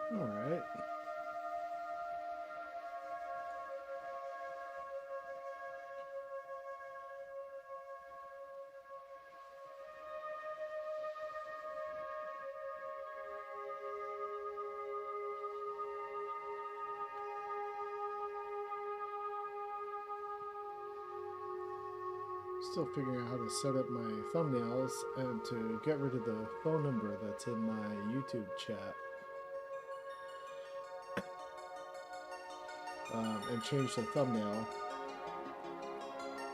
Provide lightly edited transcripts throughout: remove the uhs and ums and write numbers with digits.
All right. Still figuring out how to set up my thumbnails and to get rid of the phone number that's in my YouTube chat. And change the thumbnail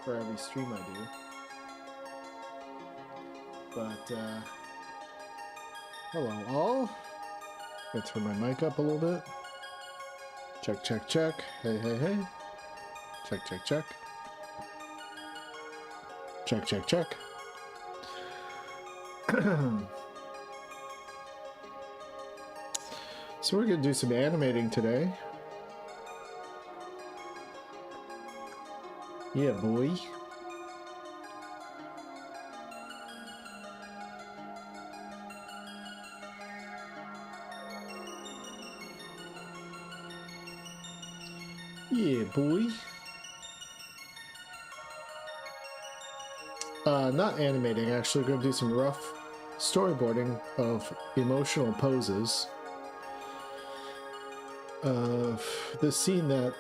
for every stream I do. But, hello all. Let's turn my mic up a little bit. Check, check, check. Hey, hey, hey. Check, check, check. Check, check, check. So we're going to do some animating today. Yeah, boy. Yeah, boy. Not animating, actually. We're going to do some rough storyboarding of emotional poses. This scene that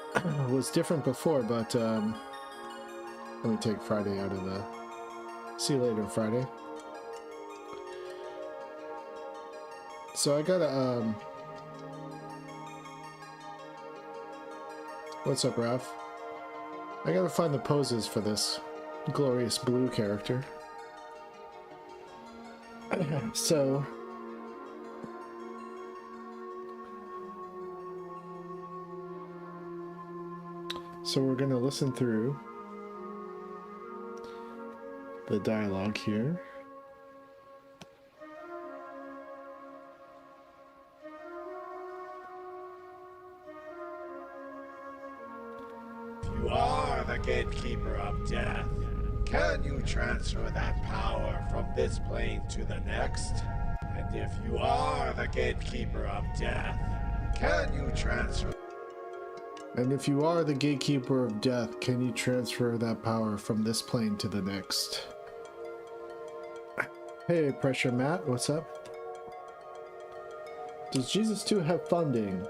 was different before, but let me take Friday out of the... See you later, Friday. So I gotta, what's up, Ralph? I gotta find the poses for this glorious blue character. So... So we're gonna listen through the dialogue here. You are the gatekeeper of death. Can you transfer that power from this plane to the next? And if you are the gatekeeper of death, can you transfer... And if you are the gatekeeper of death, can you transfer that power from this plane to the next? Hey, Pressure Matt, what's up? Does Jesus 2 have funding?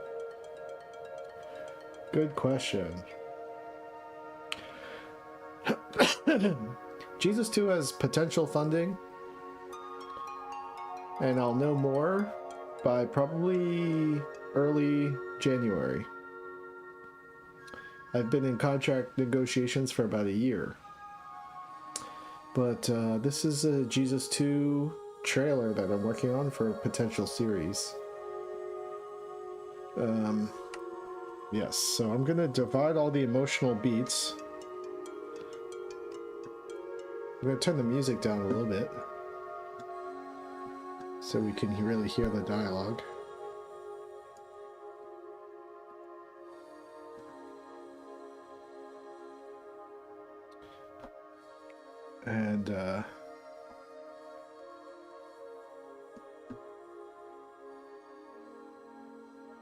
Good question. Jesus 2 has potential funding, and I'll know more by probably early January. I've been in contract negotiations for about a year. But this is a Jesus 2 trailer that I'm working on for a potential series. Yes, so I'm gonna divide all the emotional beats. I'm gonna turn the music down a little bit so we can really hear the dialogue. And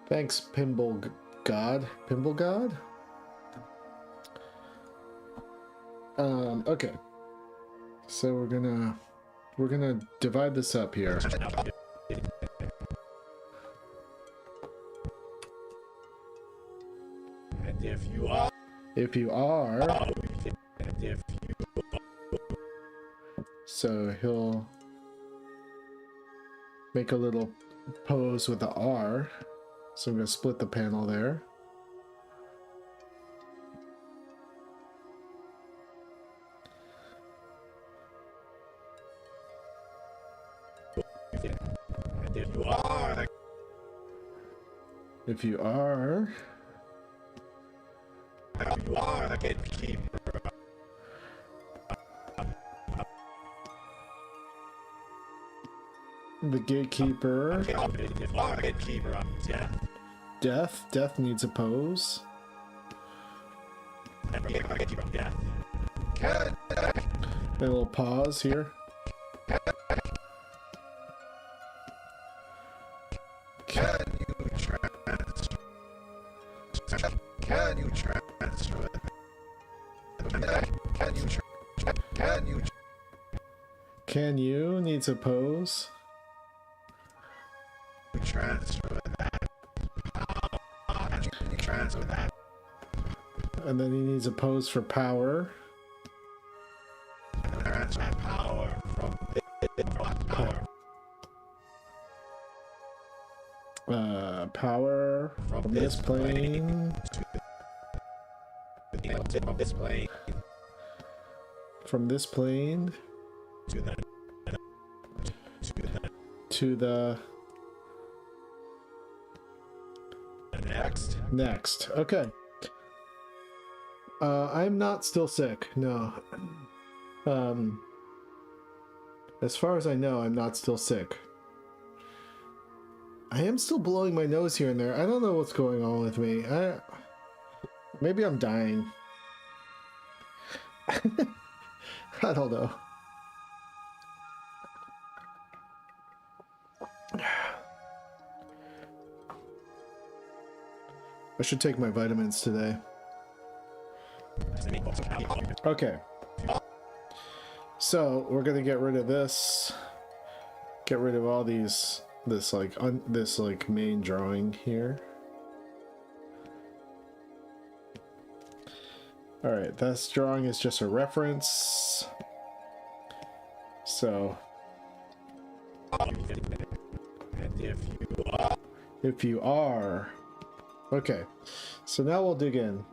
thanks, Pinball God. Pinball God? Okay. So we're gonna divide this up here. And if you are... If you are... And if you... So he'll make a little pose with the R. So I'm gonna split the panel there. And if you are the... If you are... If you are the gatekeeper... The gatekeeper... If you are the gatekeeper of death... Death? Death needs a pose. And if you are the gatekeeper of death... A little pause here. Can you try... Can you needs a pose? Transfer that power. Transfer that. And then he needs a pose for power. Transfer that power from power. Power from this plane. From this plane. From this plane. To the next. Okay. I'm not still sick. No. As far as I know, I'm not still sick. I am still blowing my nose here and there. I don't know what's going on with me. Maybe I'm dying. I don't know. I should take my vitamins today. Okay. So we're gonna get rid of this. Get rid of all these. This main drawing here. All right, this drawing is just a reference. So. And if you are. Okay, so now we'll dig in.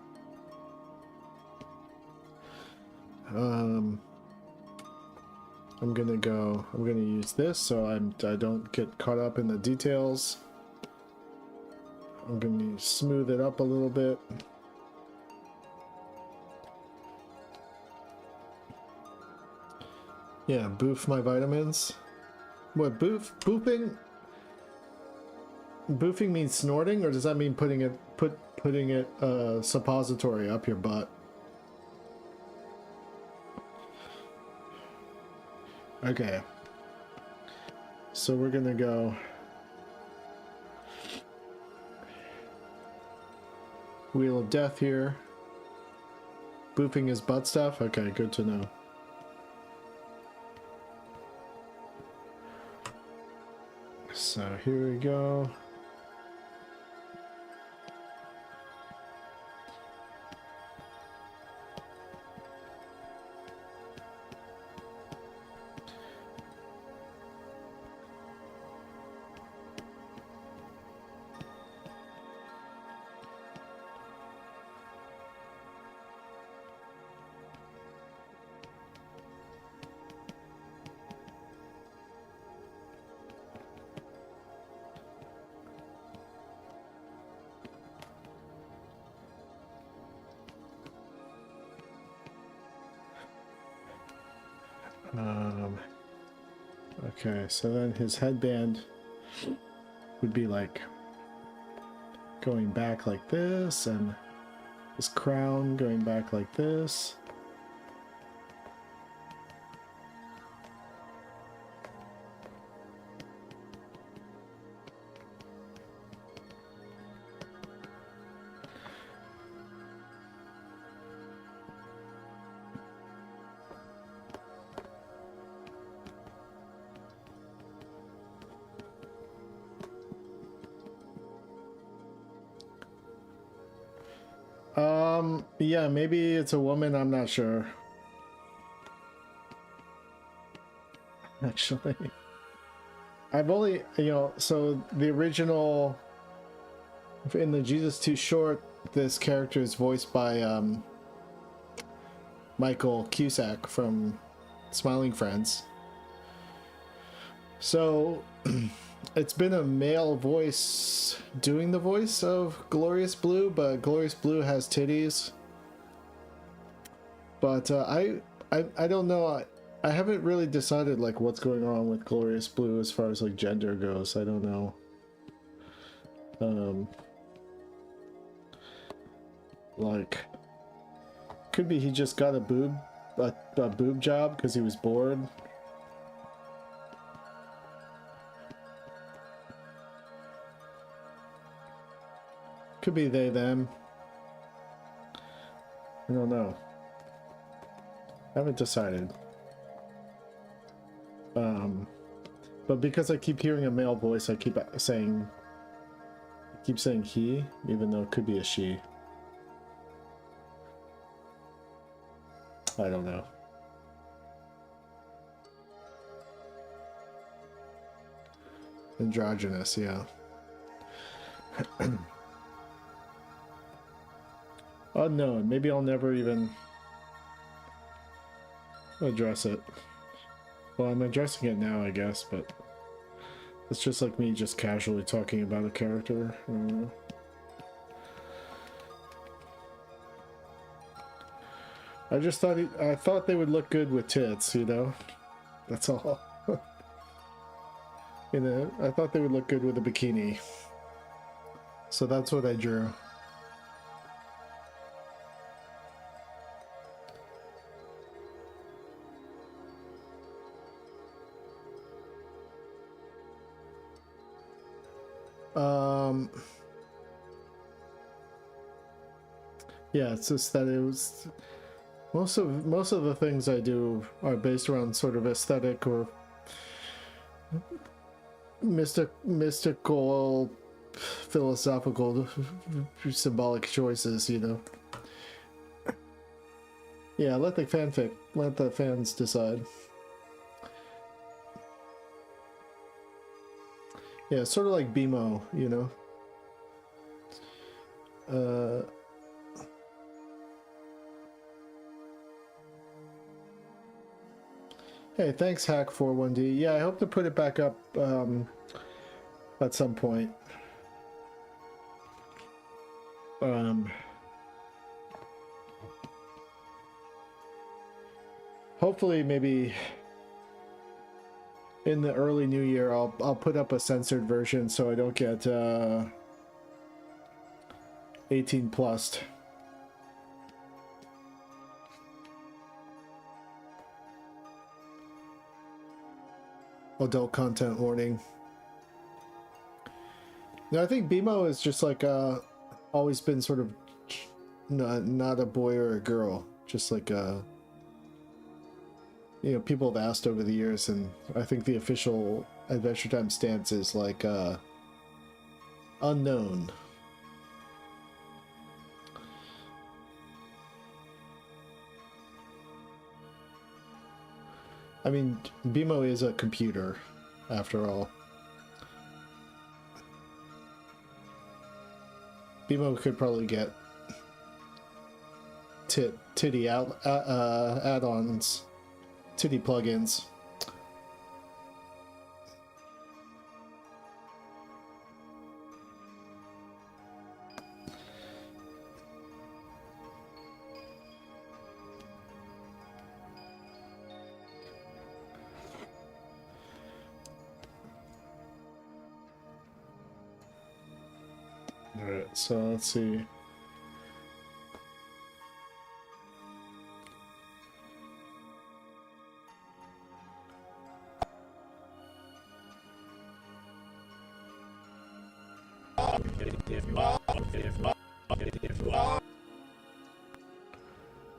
I'm gonna use this so I don't get caught up in the details. I'm gonna smooth it up a little bit. Yeah, boof my vitamins. What, boofing? Boofing means snorting, or does that mean putting it suppository up your butt? Okay. So we're gonna go Wheel of Death here. Boofing his butt stuff? Okay, good to know. So here we go. Okay, so then his headband would be like going back like this, and his crown going back like this. Yeah, maybe it's a woman, I'm not sure. Actually. I've only, so the original, in the Jesus Too Short, this character is voiced by Michael Cusack from Smiling Friends. So it's been a male voice doing the voice of Glorious Blue, but Glorious Blue has titties. But I don't know. I haven't really decided like what's going on with Glorious Blue as far as like gender goes. I don't know. Like, could be he just got a boob job because he was bored. Could be they, them. I don't know. I haven't decided. But because I keep hearing a male voice, I keep saying he, even though it could be a she. I don't know. Androgynous, yeah. Unknown. Maybe I'll never even address it. Well, I'm addressing it now, I guess, but it's just like me just casually talking about a character. I don't know. I just thought I thought they would look good with tits, you know? That's all. You know, I thought they would look good with a bikini. So that's what I drew. Yeah, it's just that it was most of the things I do are based around sort of aesthetic or mystical, philosophical, symbolic choices, you know. Yeah, let the fans decide. Yeah, sort of like BMO, you know. Hey, thanks Hack41D. Yeah, I hope to put it back up at some point. Hopefully maybe in the early new year I'll put up a censored version so I don't get 18 plus. Adult content warning. No, I think BMO is just like always been sort of not a boy or a girl, just like you know, people have asked over the years, and I think the official Adventure Time stance is like unknown. I mean, BMO is a computer, after all. BMO could probably get titty add-ons, titty plugins. Alright, so let's see.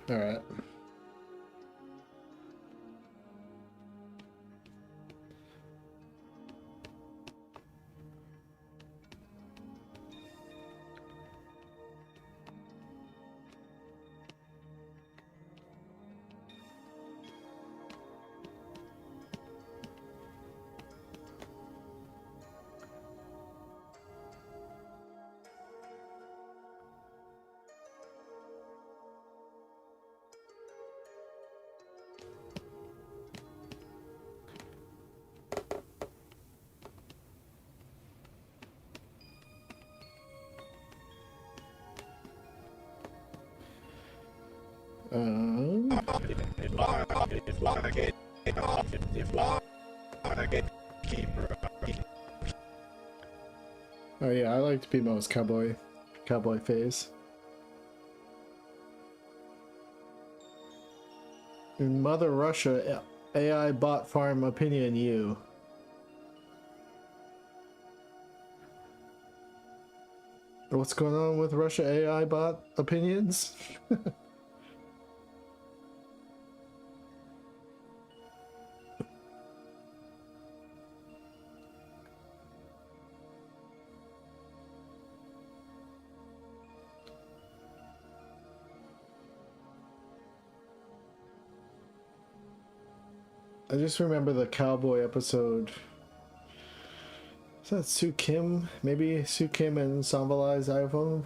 Alright. Oh yeah, I liked BMO's cowboy phase. In Mother Russia, AI bot farm opinion you. What's going on with Russia AI bot opinions? I just remember the cowboy episode. Is that Sue Kim? Maybe Sue Kim and Sambalai's iPhone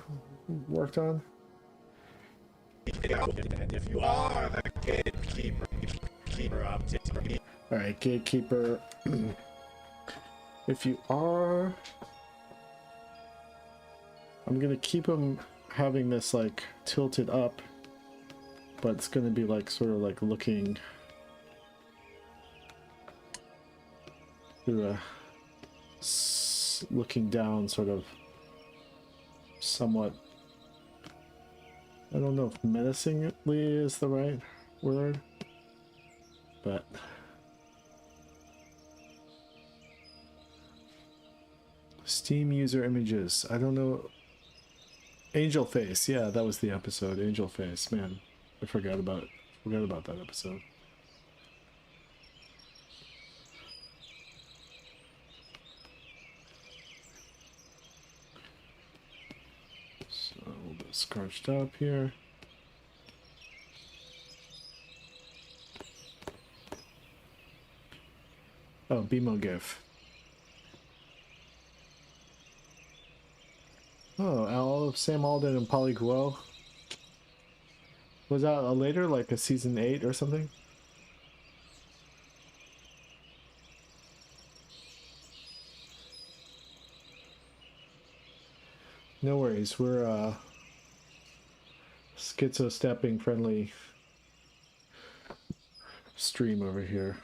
worked on? And if you are the gatekeeper of death. Alright, gatekeeper. If you are... I'm gonna keep him having this like tilted up, but it's gonna be like sort of like looking through a looking down, sort of somewhat. I don't know if menacingly is the right word, but Steam user images. I don't know. Angel Face, yeah, that was the episode. Angel Face, man, I forgot about that episode. So a little bit scratched up here. Oh, BMO GIF. Oh, Sam Alden and Polly Guo. Was that a later, like a season 8 or something? No worries, we're schizo stepping friendly stream over here.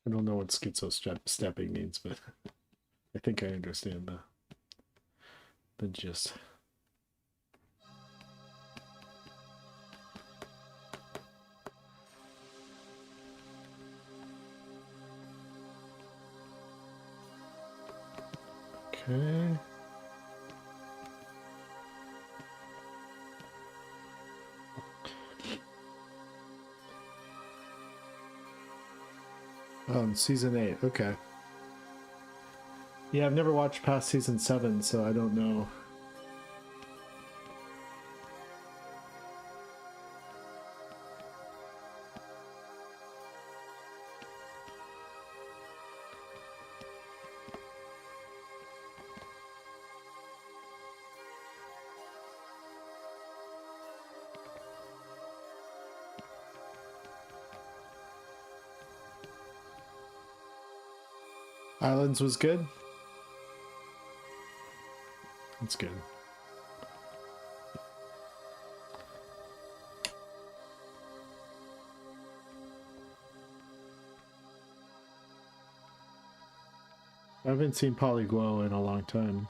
I don't know what schizo stepping means, but I think I understand the gist. Okay. Season 8, okay. Yeah, I've never watched past season 7, so I don't know. Islands was good. That's good. I haven't seen Polly Guo in a long time.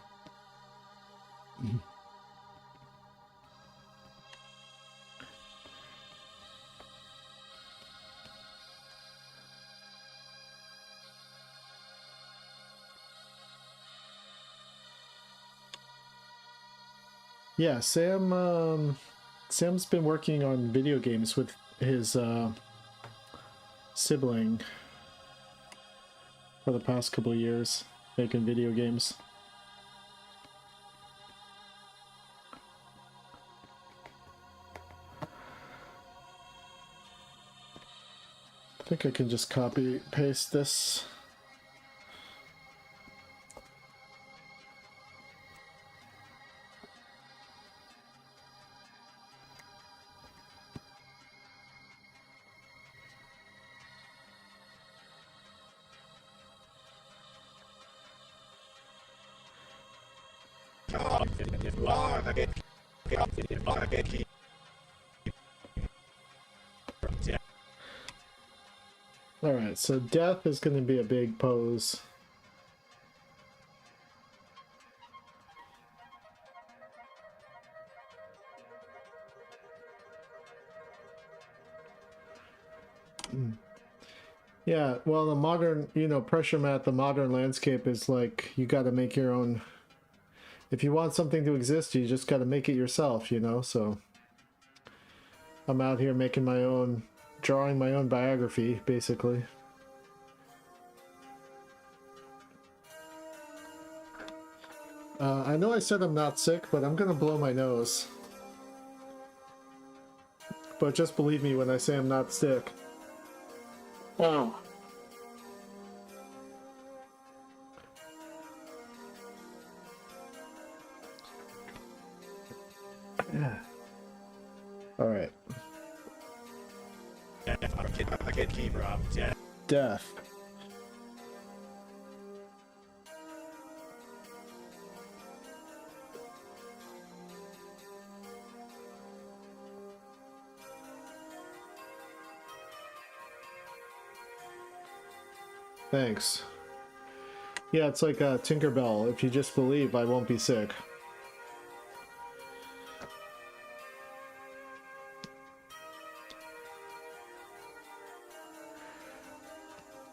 Yeah, Sam's been working on video games with his sibling for the past couple of years, making video games. I think I can just copy paste this. If you are the gatekeeper of death. Alright, so death is going to be a big pose. Yeah, well, the modern, pressure mat, the modern landscape is like, you got to make your own. If you want something to exist, you just got to make it yourself, so I'm out here making my own, drawing my own biography, basically. I know I said I'm not sick, but I'm gonna blow my nose. But just believe me when I say I'm not sick. Oh. Yeah. Alright. The gatekeeper of death. Death. Thanks. Yeah, it's like Tinkerbell. If you just believe, I won't be sick.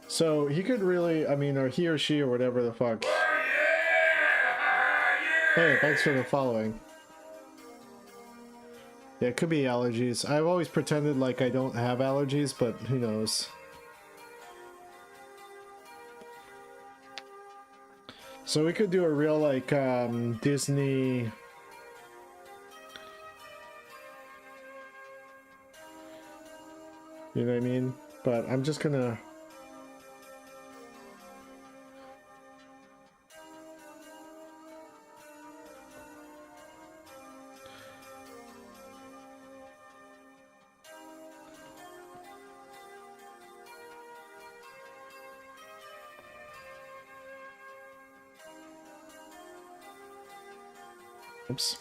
So he could really, I mean, or he or she or whatever the fuck. Hey, thanks for the following. Yeah, it could be allergies. I've always pretended like I don't have allergies, but who knows. So we could do a real, like, Disney... You know what I mean? But I'm just gonna... Oops.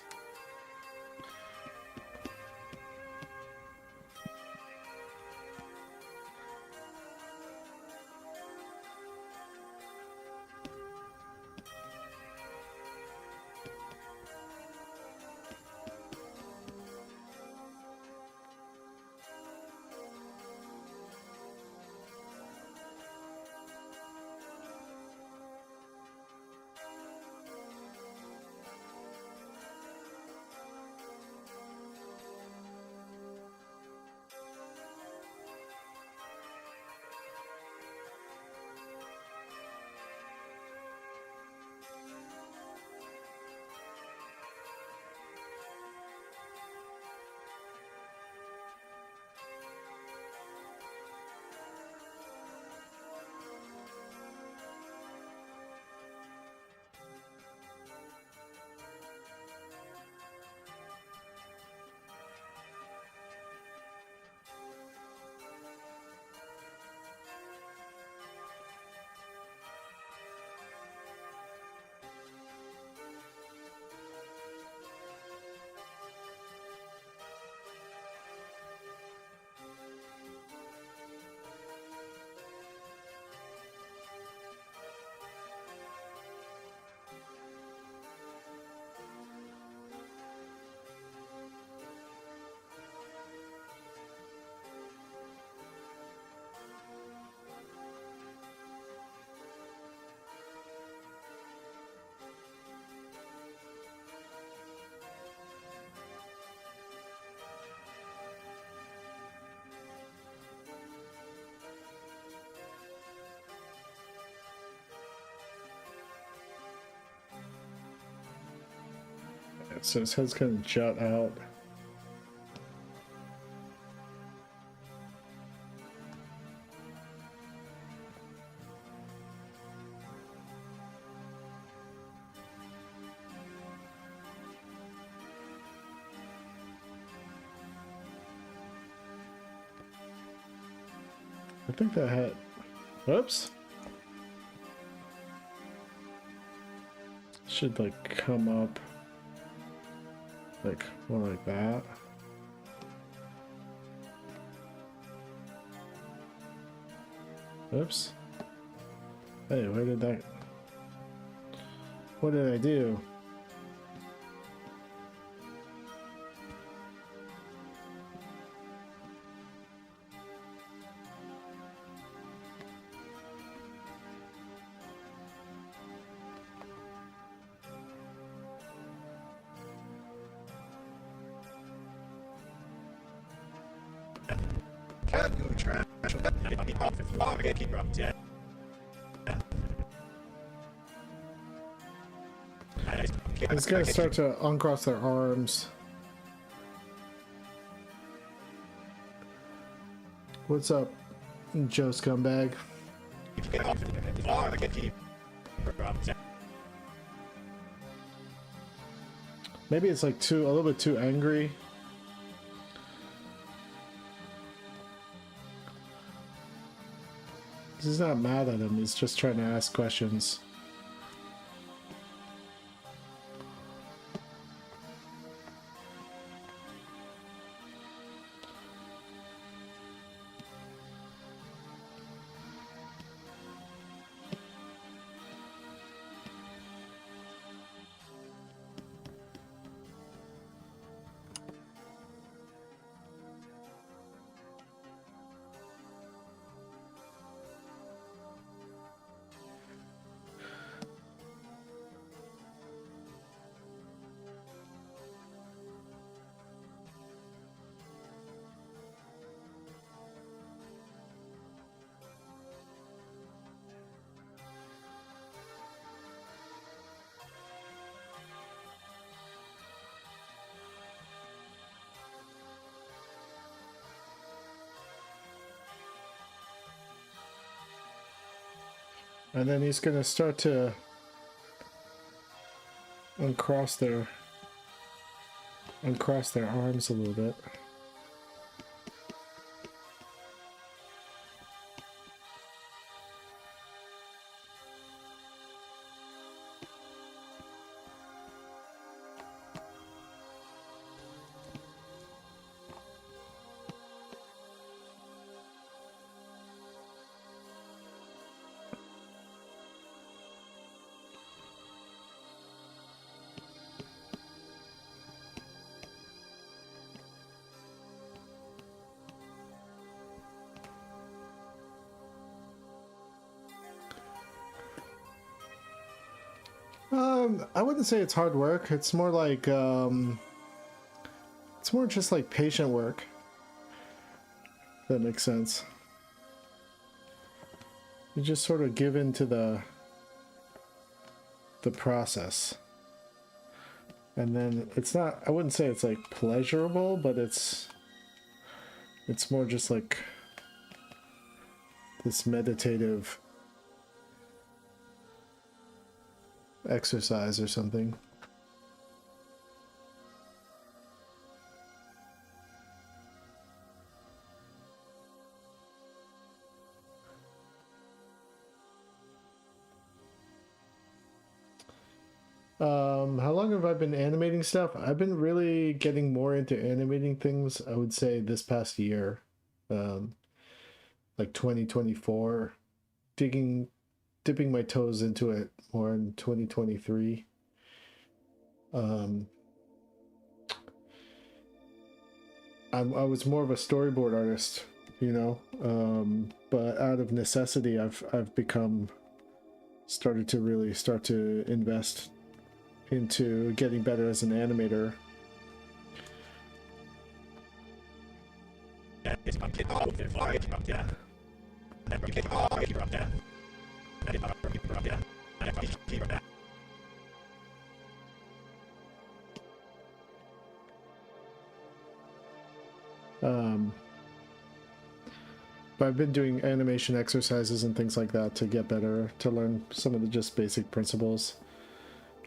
So his head's gonna jut out. I think that had... Oops. Should like come up like more like that. Oops. Hey, where did that... What did I do? Can you transfer the gatekeeper of death? He's gonna start to uncross their arms. What's up, Joe Scumbag? Maybe it's like a little bit too angry. He's not mad at him, he's just trying to ask questions. And then he's gonna start to uncross their arms a little bit. I wouldn't say it's hard work. It's more like, it's more just like patient work. If that makes sense. You just sort of give in to the process. And then it's not, I wouldn't say it's like pleasurable, but it's more just like this meditative exercise or something. How long have I been animating stuff? I've been really getting more into animating things, I would say this past year. Like 2024. Dipping my toes into it more in 2023. I was more of a storyboard artist, you know, but out of necessity, I've started to invest into getting better as an animator. But I've been doing animation exercises and things like that to get better, to learn some of the just basic principles.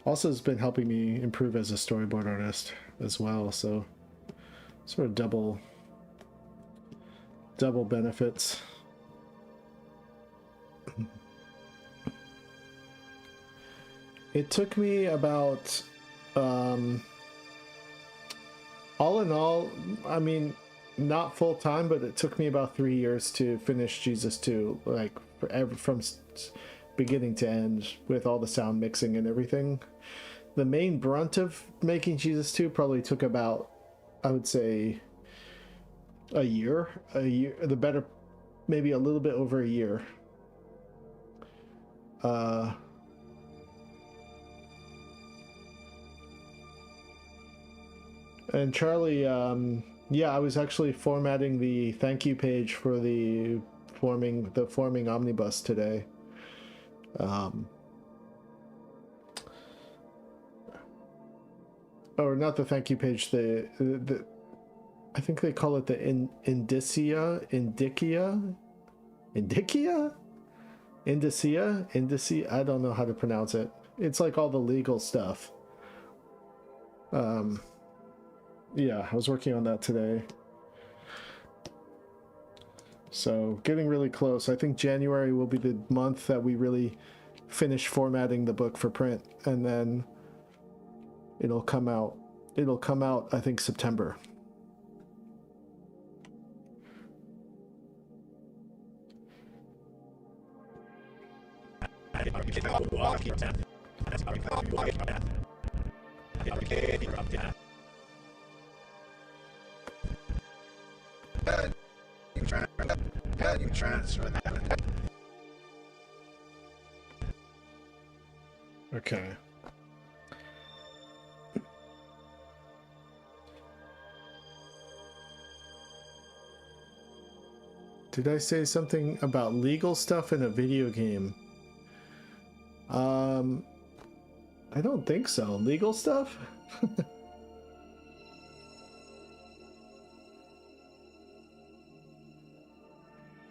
Also, it's been helping me improve as a storyboard artist as well, so sort of double benefits. It took me about, all in all, I mean, not full time, but it took me about 3 years to finish Jesus 2, like from beginning to end, with all the sound mixing and everything. The main brunt of making Jesus 2 probably took about, I would say, a year, maybe a little bit over a year. And Charlie, yeah, I was actually formatting the thank you page for the forming omnibus today. or not the thank you page, the I think they call it the indicia, I don't know how to pronounce it. It's like all the legal stuff. Yeah, I was working on that today. So getting really close. I think January will be the month that we really finish formatting the book for print, and then it'll come out. It'll come out, I think, September. Can you transfer that? Okay. Did I say something about legal stuff in a video game? I don't think so. Legal stuff?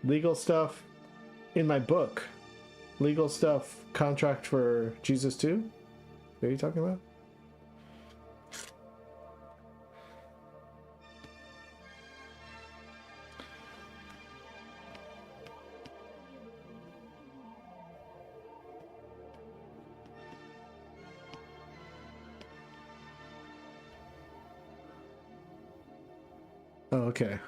Legal stuff in my book. Legal stuff, contract for Jesus 2? What are you talking about? Oh, okay.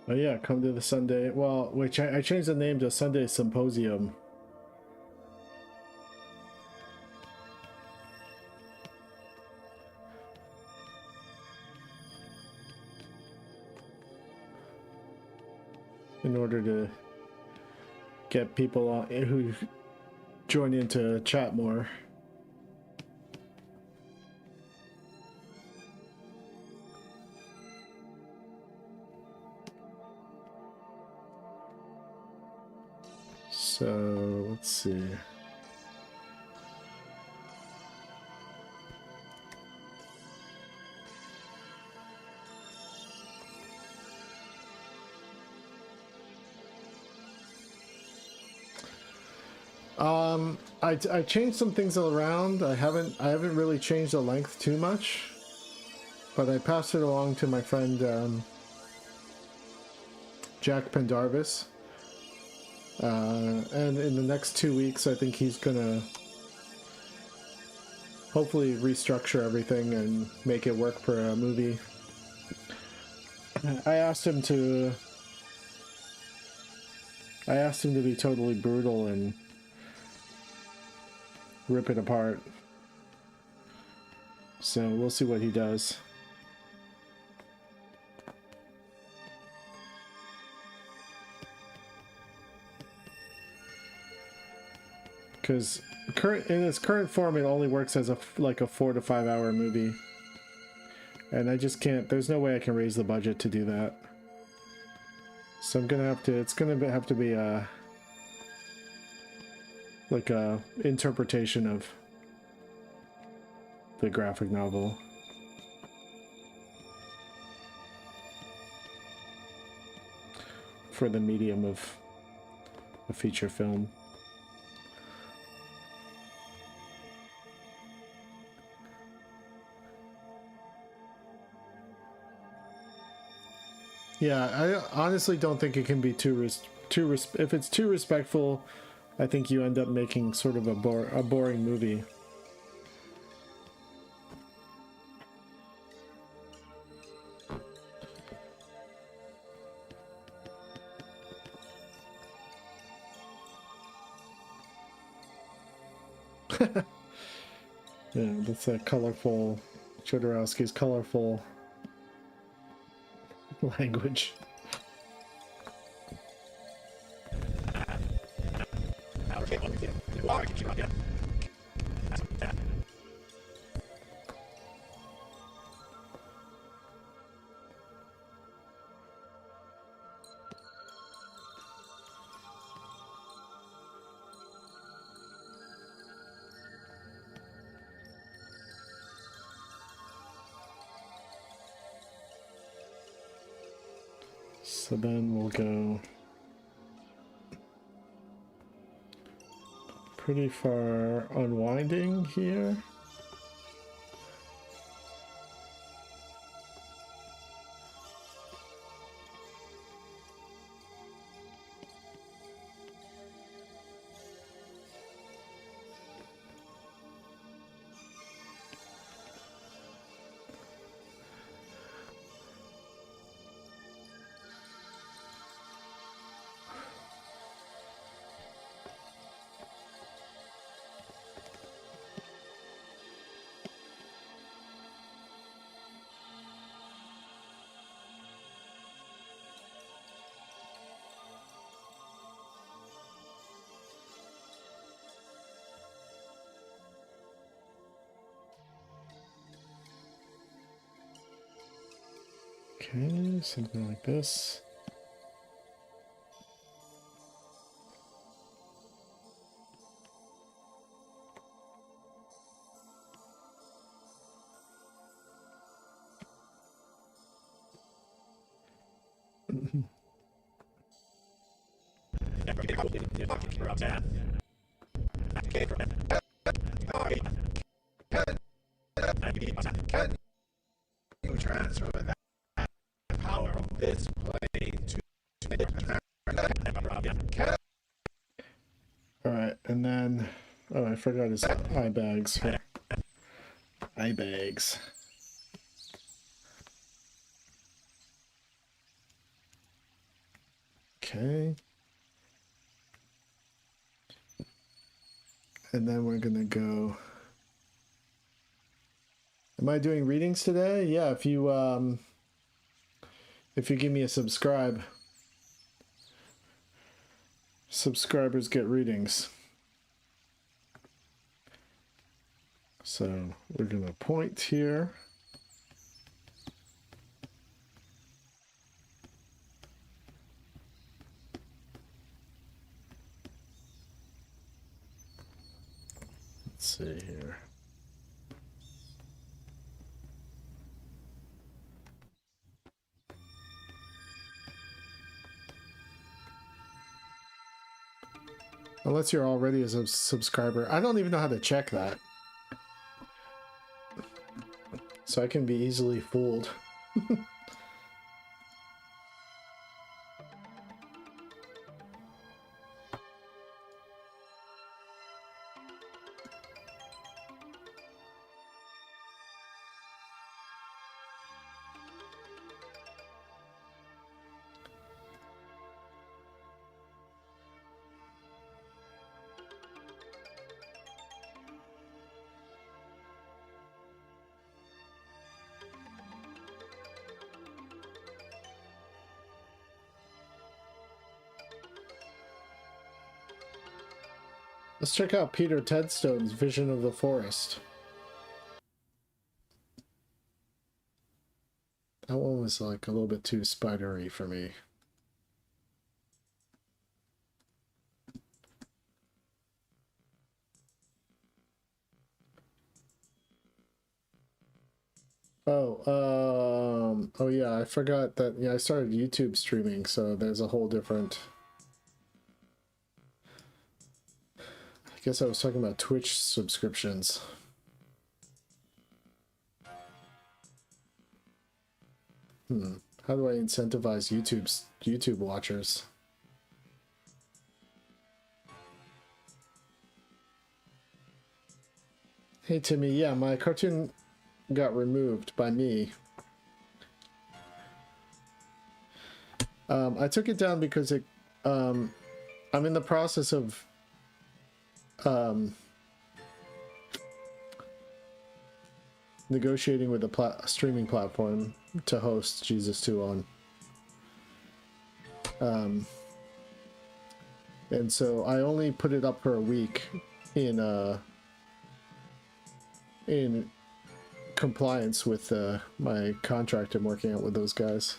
Oh yeah, come to the Sunday. Well, which I changed the name to Sunday Symposium. In order to get people on, who join into chat more. So let's see. I changed some things around. I haven't really changed the length too much, but I passed it along to my friend Jack Pendarvis. And in the next 2 weeks, I think he's gonna hopefully restructure everything and make it work for a movie. I asked him to be totally brutal and rip it apart. So we'll see what he does. Because in its current form, it only works as like a 4 to 5 hour movie, and I just can't. There's no way I can raise the budget to do that. So I'm gonna have to. It's gonna have to be a like a interpretation of the graphic novel. For the medium of a feature film. Yeah, I honestly don't think it can be if it's too respectful, I think you end up making sort of a boring movie. Yeah, that's a colorful, Jodorowsky's colorful language. So then we'll go pretty far unwinding here. Okay, something like this. Can you transfer that power from this plane to the next? Alright, and then... Oh, I forgot his eye bags. Eye bags. Okay. And then we're gonna go... Am I doing readings today? Yeah, if you give me a subscribe, subscribers get readings. So we're gonna point here. Let's see here. Unless you're already a subscriber. I don't even know how to check that. So I can be easily fooled. Let's check out Peter Tedstone's Vision of the Forest. That one was like a little bit too spidery for me. Oh yeah, I forgot that, yeah, I started YouTube streaming, so there's a whole different... I guess I was talking about Twitch subscriptions. How do I incentivize YouTube watchers? Hey Timmy, yeah, my cartoon got removed by me. I took it down because it I'm in the process of negotiating with a streaming platform to host Jesus 2 on. And so I only put it up for a week in compliance with my contract I'm working out with those guys.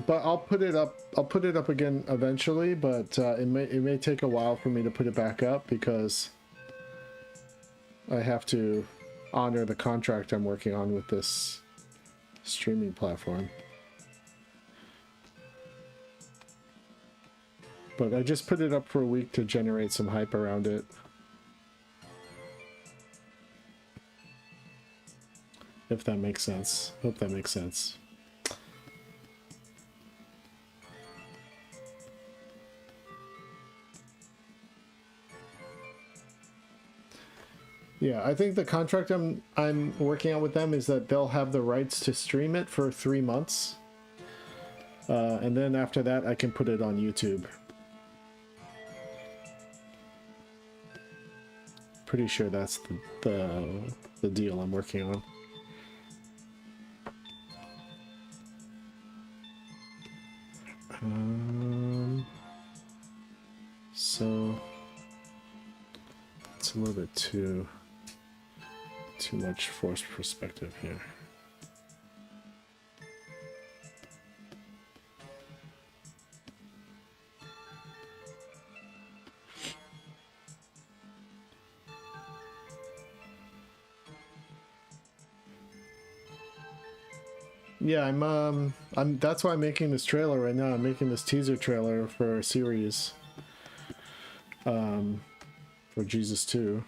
But I'll put it up again eventually, but it may take a while for me to put it back up because I have to honor the contract I'm working on with this streaming platform. But I just put it up for a week to generate some hype around it. If that makes sense. Hope that makes sense. Yeah, I think the contract I'm working out with them is that they'll have the rights to stream it for 3 months. And then after that, I can put it on YouTube. Pretty sure that's the deal I'm working on. So it's a little bit too much forced perspective here. Yeah, I'm that's why I'm making this trailer right now. I'm making this teaser trailer for a series for Jesus 2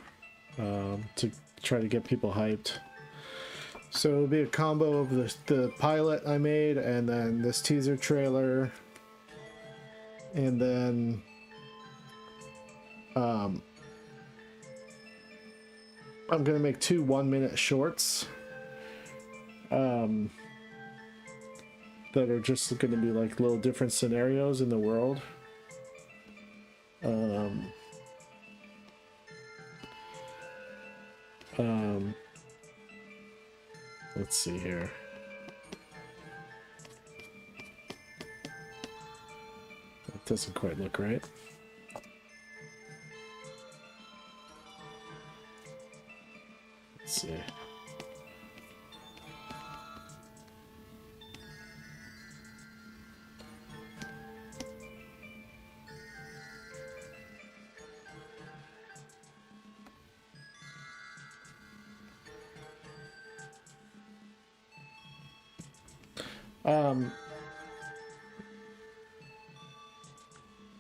to try to get people hyped. So it'll be a combo of the pilot I made and then this teaser trailer, and then I'm gonna make 2 1-minute shorts that are just going to be like little different scenarios in the world. Let's see here. That doesn't quite look right. Let's see.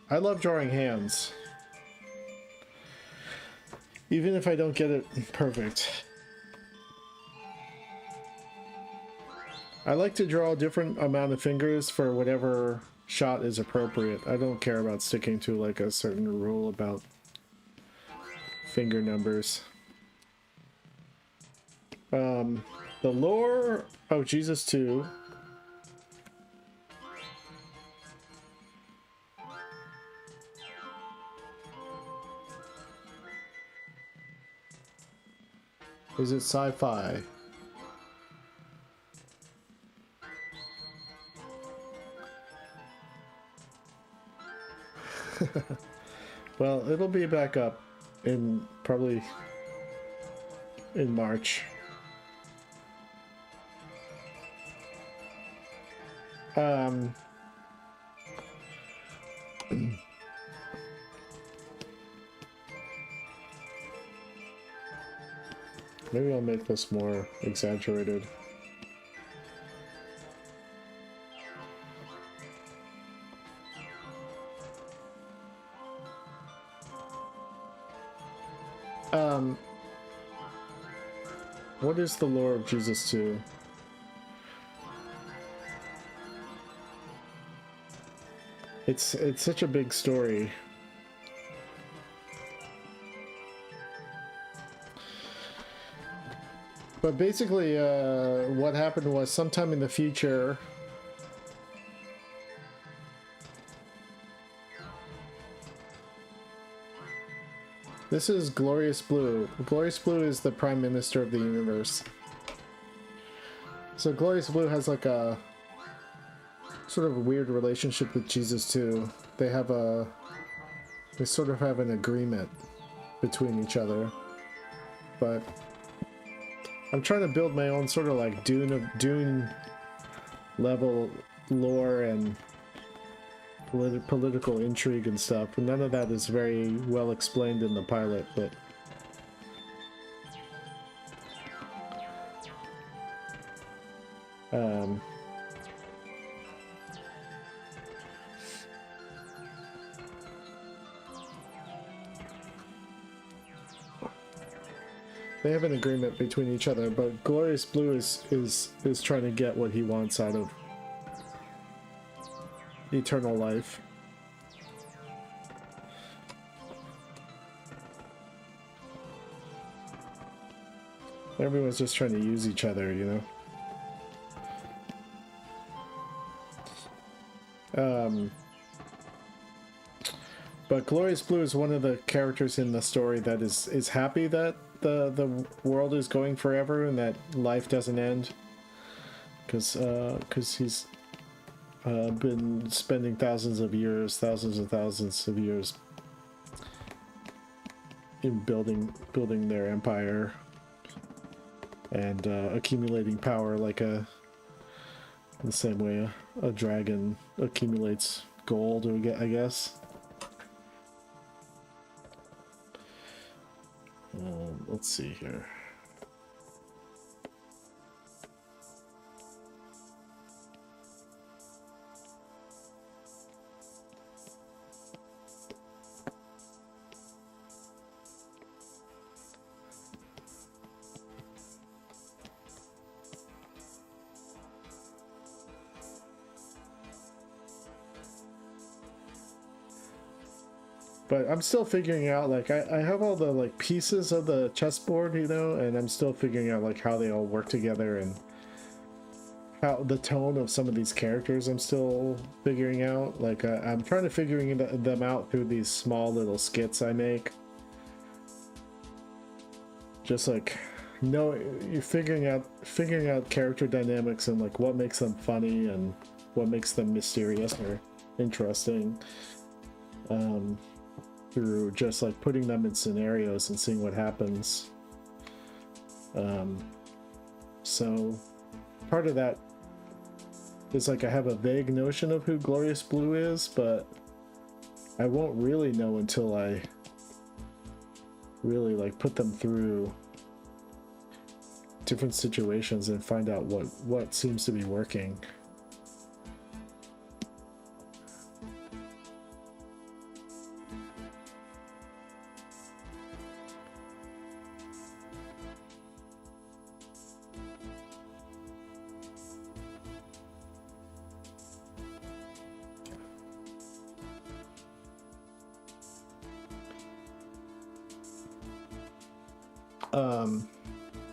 I love drawing hands. Even if I don't get it perfect. I like to draw a different amount of fingers for whatever shot is appropriate. I don't care about sticking to like a certain rule about finger numbers. The lore of Jesus 2 is it sci-fi? Well, it'll be back up in probably in March. Maybe I'll make this more exaggerated. What is the lore of Jesus 2? It's such a big story. But basically, what happened was sometime in the future, this is Glorious Blue. Glorious Blue is the Prime Minister of the universe. So Glorious Blue has like a sort of a weird relationship with Jesus too. They sort of have an agreement between each other. But I'm trying to build my own sort of like Dune level lore and political intrigue and stuff. And none of that is very well explained in the pilot, but they have an agreement between each other, but Glorious Blue is trying to get what he wants out of eternal life. Everyone's just trying to use each other, you know? But Glorious Blue is one of the characters in the story that is happy that the world is going forever and that life doesn't end, because he's been spending thousands and thousands of years in building their empire and accumulating power like the same way a dragon accumulates gold, or I guess. Let's see here. But I'm still figuring out, like, I have all the, like, pieces of the chessboard, you know, and I'm still figuring out, like, how they all work together and how the tone of some of these characters I'm still figuring out. Like, I'm trying to figuring them out through these small little skits I make. Just, like, you're figuring out character dynamics and, like, what makes them funny and what makes them mysterious or interesting. Through just like putting them in scenarios and seeing what happens. So part of that is like I have a vague notion of who Glorious Blue is, but I won't really know until I really like put them through different situations and find out what seems to be working.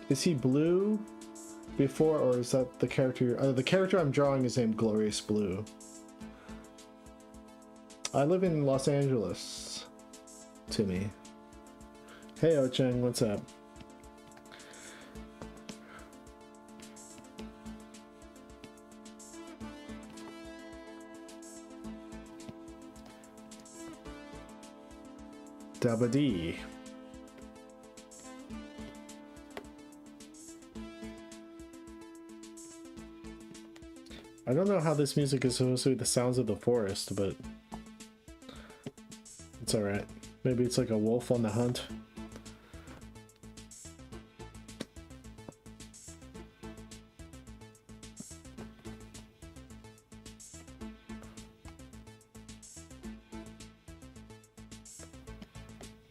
Is he blue before, or is that the character? The character I'm drawing is named Glorious Blue. I live in Los Angeles, Timmy. Hey, Ocheng, what's up? Dabba-dee. I don't know how this music is supposed to be the sounds of the forest, but it's alright. Maybe it's like a wolf on the hunt.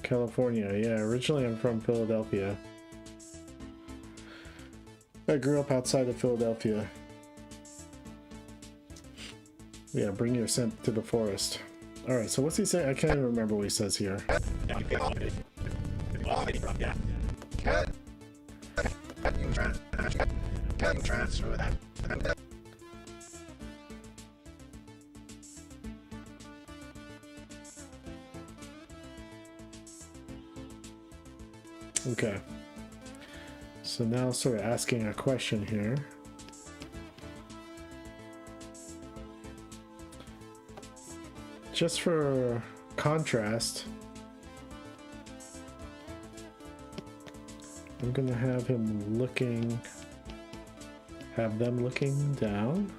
California, yeah, originally I'm from Philadelphia. I grew up outside of Philadelphia. Yeah, bring your scent to the forest. Alright, so what's he saying? I can't even remember what he says here. Can you transfer that? Okay. So now sort of asking a question here. Just for contrast, I'm gonna have him looking, have them looking down.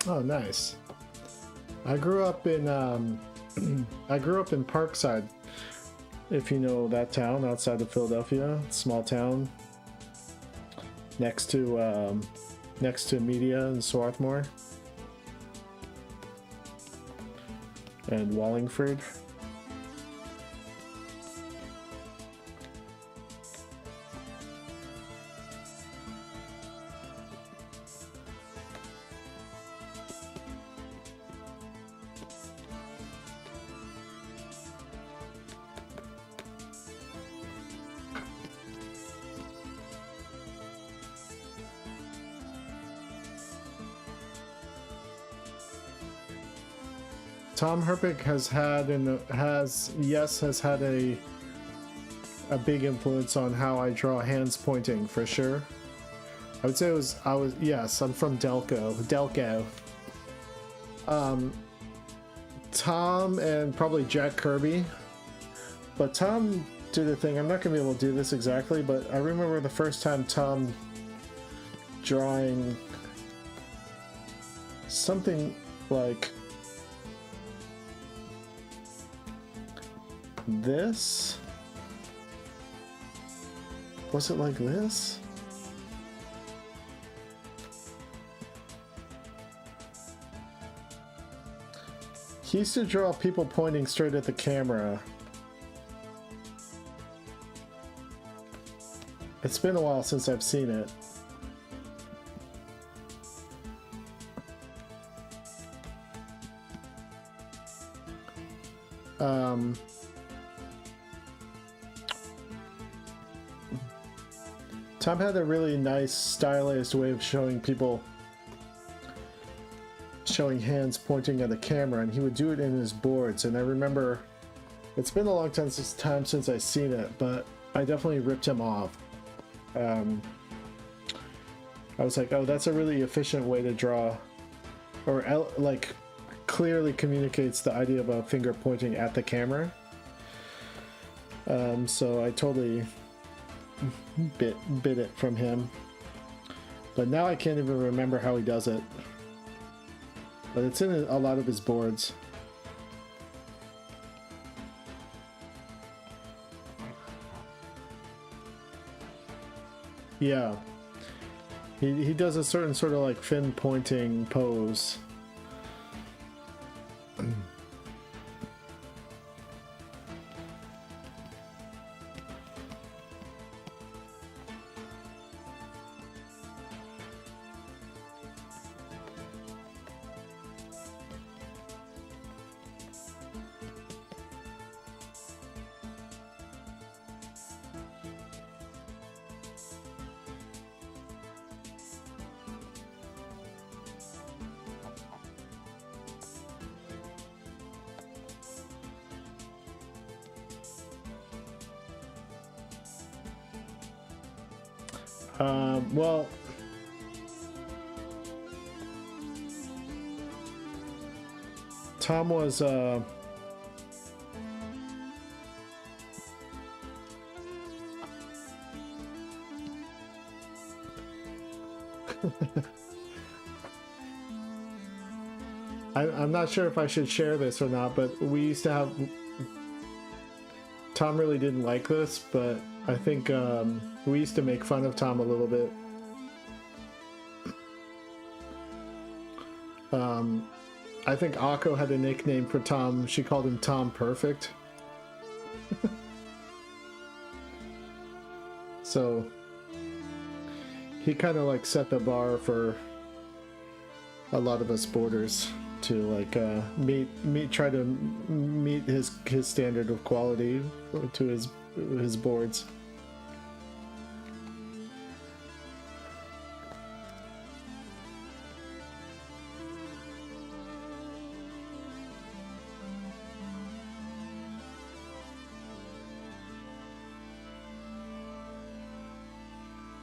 Oh, nice. I grew up in I grew up in Parkside, if you know that town outside of Philadelphia, small town next to Media and Swarthmore and Wallingford. Tom Herpich has had a big influence on how I draw hands pointing for sure. I would say yes, I'm from Delco. Tom and probably Jack Kirby. But Tom did a thing, I'm not gonna be able to do this exactly, but I remember the first time Tom drawing something like this. Was it like this? He used to draw people pointing straight at the camera. It's been a while since I've seen it. Tom had a really nice stylized way of showing hands pointing at the camera, and he would do it in his boards. And I remember, it's been a long time since I've seen it, but I definitely ripped him off. I was like, oh, that's a really efficient way to draw, or like clearly communicates the idea of a finger pointing at the camera. So I totally bit it from him, but now I can't even remember how he does it, but it's in a lot of his boards. Yeah, he does a certain sort of like fin pointing pose. Well, Tom was I'm not sure if I should share this or not, but we used to have... Tom really didn't like this, but I think we used to make fun of Tom a little bit. I think Akko had a nickname for Tom. She called him Tom Perfect. So he kind of like set the bar for a lot of us boarders to like try to meet his standard of quality to his boards.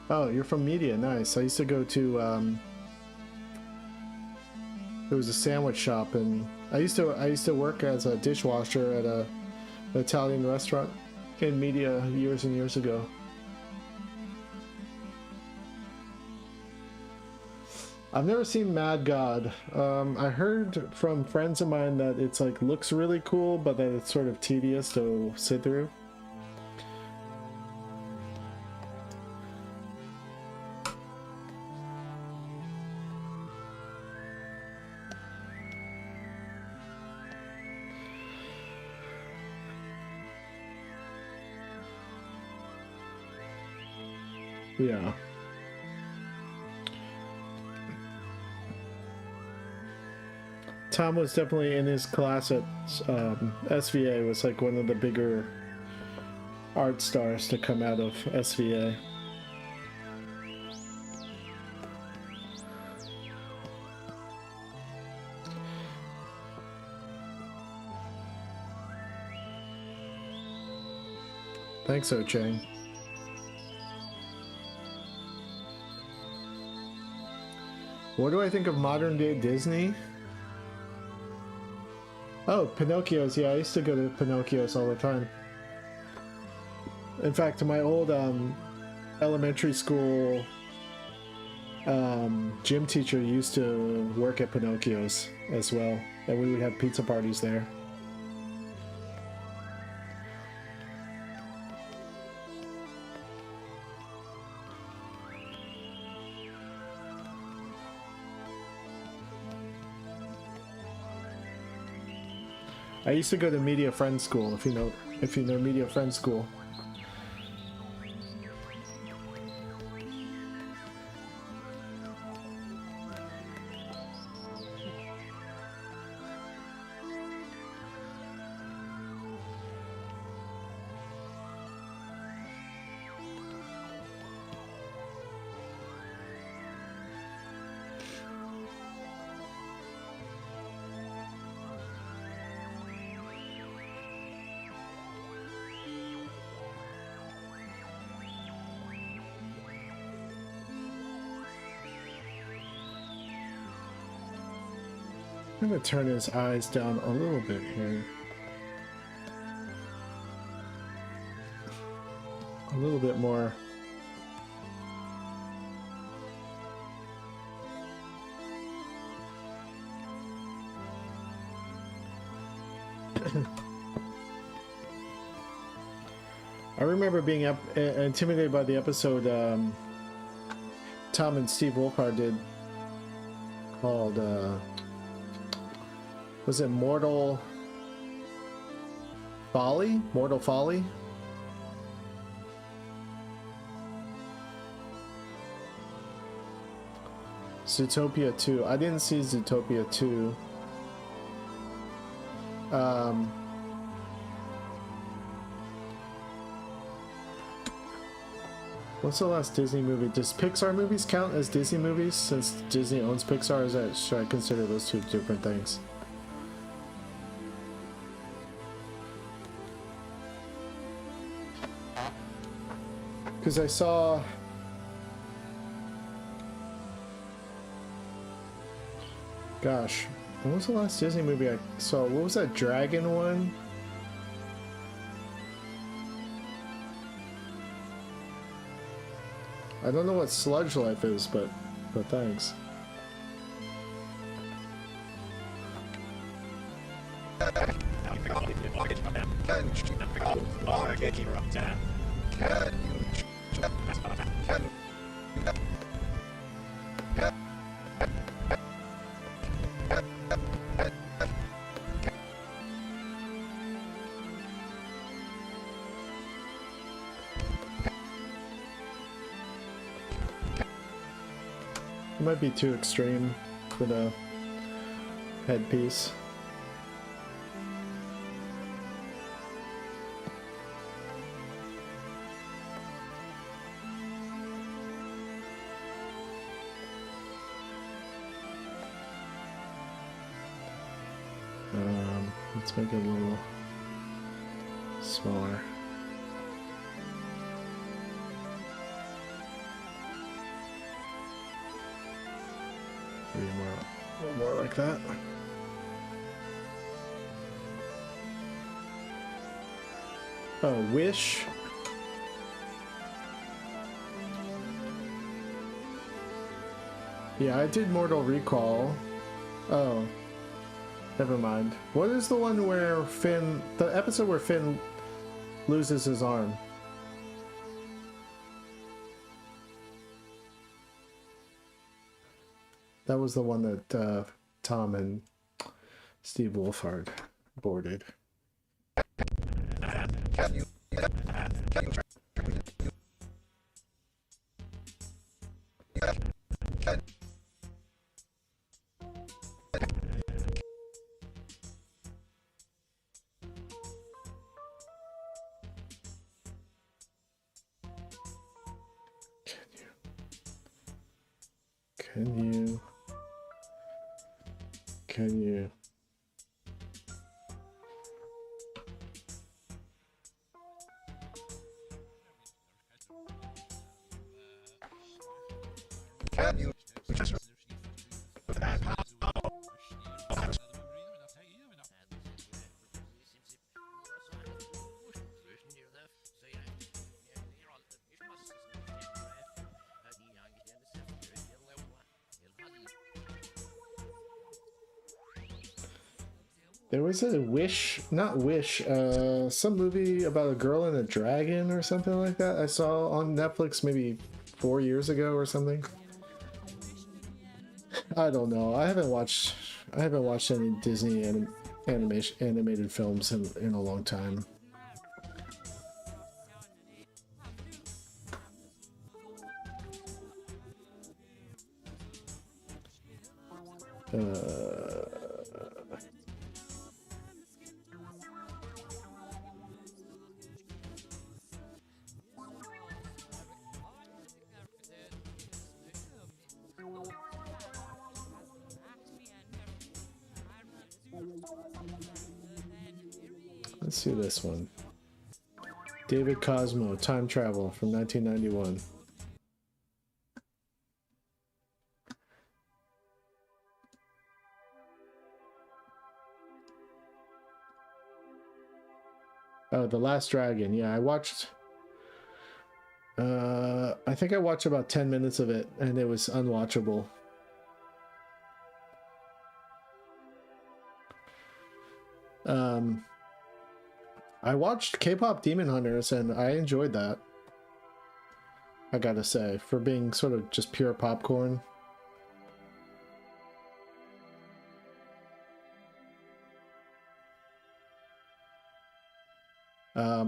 Oh, you're from media, nice. I used to go to there was a sandwich shop, and I used to work as a dishwasher at an Italian restaurant in media years and years ago. I've never seen Mad God. I heard from friends of mine that it's like looks really cool, but that it's sort of tedious to sit through. Yeah. Tom was definitely in his class at SVA, was like one of the bigger art stars to come out of SVA. Thanks, O-Chang. What do I think of modern day Disney? Oh, Pinocchio's. Yeah, I used to go to Pinocchio's all the time. In fact, my old elementary school gym teacher used to work at Pinocchio's as well, and we would have pizza parties there. I used to go to Media Friend School, if you know Media Friend School. I'm gonna turn his eyes down a little bit here. A little bit more. I remember being intimidated by the episode Tom and Steve Wolfhard did called was it Mortal Folly? Mortal Folly? Zootopia 2. I didn't see Zootopia 2. What's the last Disney movie? Does Pixar movies count as Disney movies since Disney owns Pixar? Is that, should I consider those two different things? Because I saw... Gosh, what was the last Disney movie I saw? What was that dragon one? I don't know what Sludge Life is, but but thanks. Gatekeeper of Death. Can you It might be too extreme for the headpiece. Let's make it a little smaller. Maybe more, a little more like that. Oh, Wish. Yeah, I did Mortal Recall. Oh. Never mind. What is the one where Finn... The episode where Finn loses his arm? That was the one that Tom and Steve Wolfhard boarded. Can you? There was a Wish, not Wish, some movie about a girl and a dragon or something like that I saw on Netflix maybe 4 years ago or something. I don't know. I haven't watched any Disney animated films in a long time. Let's see this one. David Cosmo, Time Travel from 1991. Oh, The Last Dragon. Yeah, I watched... I think I watched about 10 minutes of it, and it was unwatchable. I watched K-Pop Demon Hunters, and I enjoyed that. I gotta say, for being sort of just pure popcorn.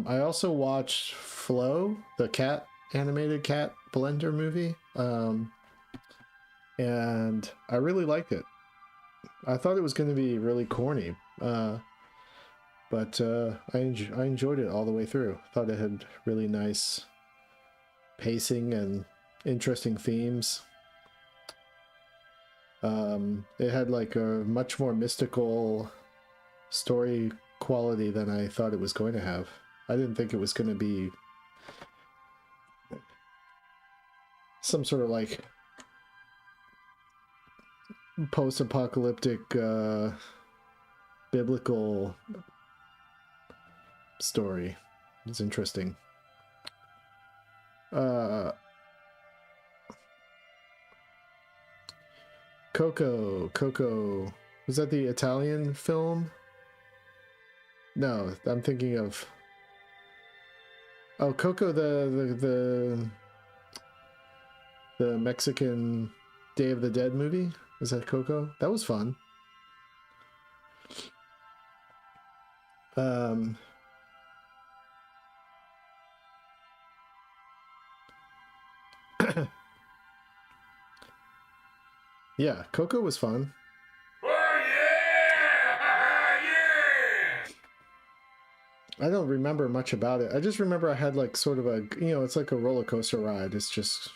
I also watched Flow, the animated cat blender movie, and I really liked it. I thought it was going to be really corny, but I enjoyed it all the way through. Thought it had really nice pacing and interesting themes. It had like a much more mystical story quality than I thought it was going to have. I didn't think it was going to be some sort of like post-apocalyptic biblical story. It's interesting. Coco. Was that the Italian film? No, I'm thinking of. Oh, Coco, the Mexican Day of the Dead movie. Is that Coco? That was fun. Yeah, Coco was fun. I don't remember much about it. I just remember I had like sort of a, it's like a roller coaster ride. It's just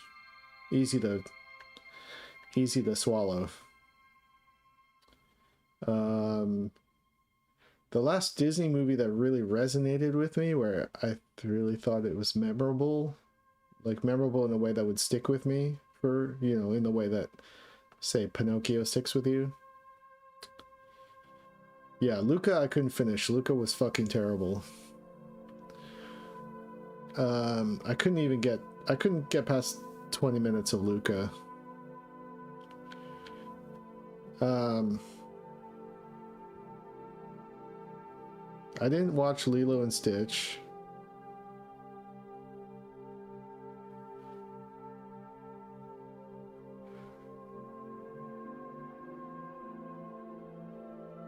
easy to swallow. The last Disney movie that really resonated with me, where I really thought it was memorable, like memorable in a way that would stick with me for, in the way that, say, Pinocchio sticks with you. Yeah, Luca I couldn't finish. Luca was fucking terrible. I couldn't get past 20 minutes of Luca. I didn't watch Lilo and Stitch.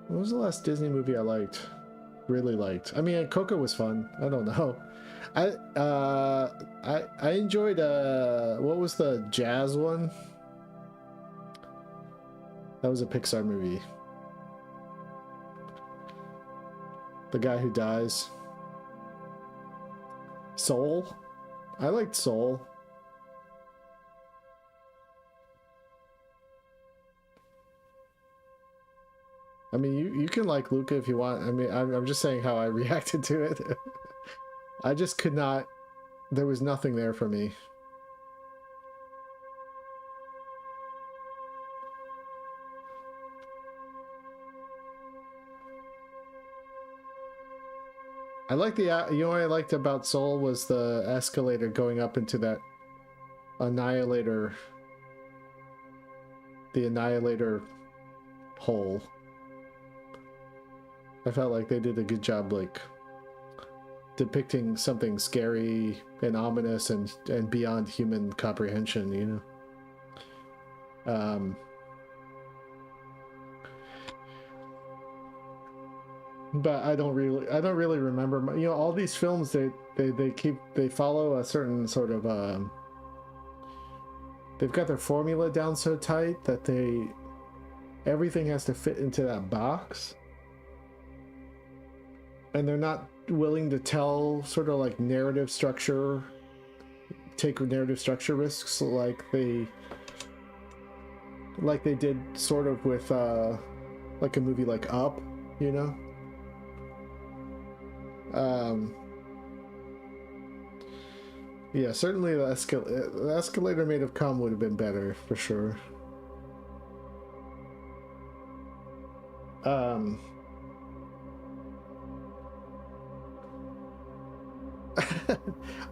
What was the last Disney movie I liked? Really liked. I mean, Coco was fun. I don't know. I enjoyed what was the jazz one? That was a Pixar movie. The guy who dies. Soul? I liked Soul. I mean, you can like Luca if you want. I mean, I'm just saying how I reacted to it. I just could not. There was nothing there for me. I like the, what I liked about Soul was the escalator going up into that Annihilator, the Annihilator hole. I felt like they did a good job, like, depicting something scary and ominous and beyond human comprehension, But I don't really remember. All these films, they follow a certain sort of they've got their formula down so tight that everything has to fit into that box, and they're not willing to tell sort of like take narrative structure risks like they did sort of with like a movie like Up, Yeah, certainly the escalator made of Come would have been better for sure.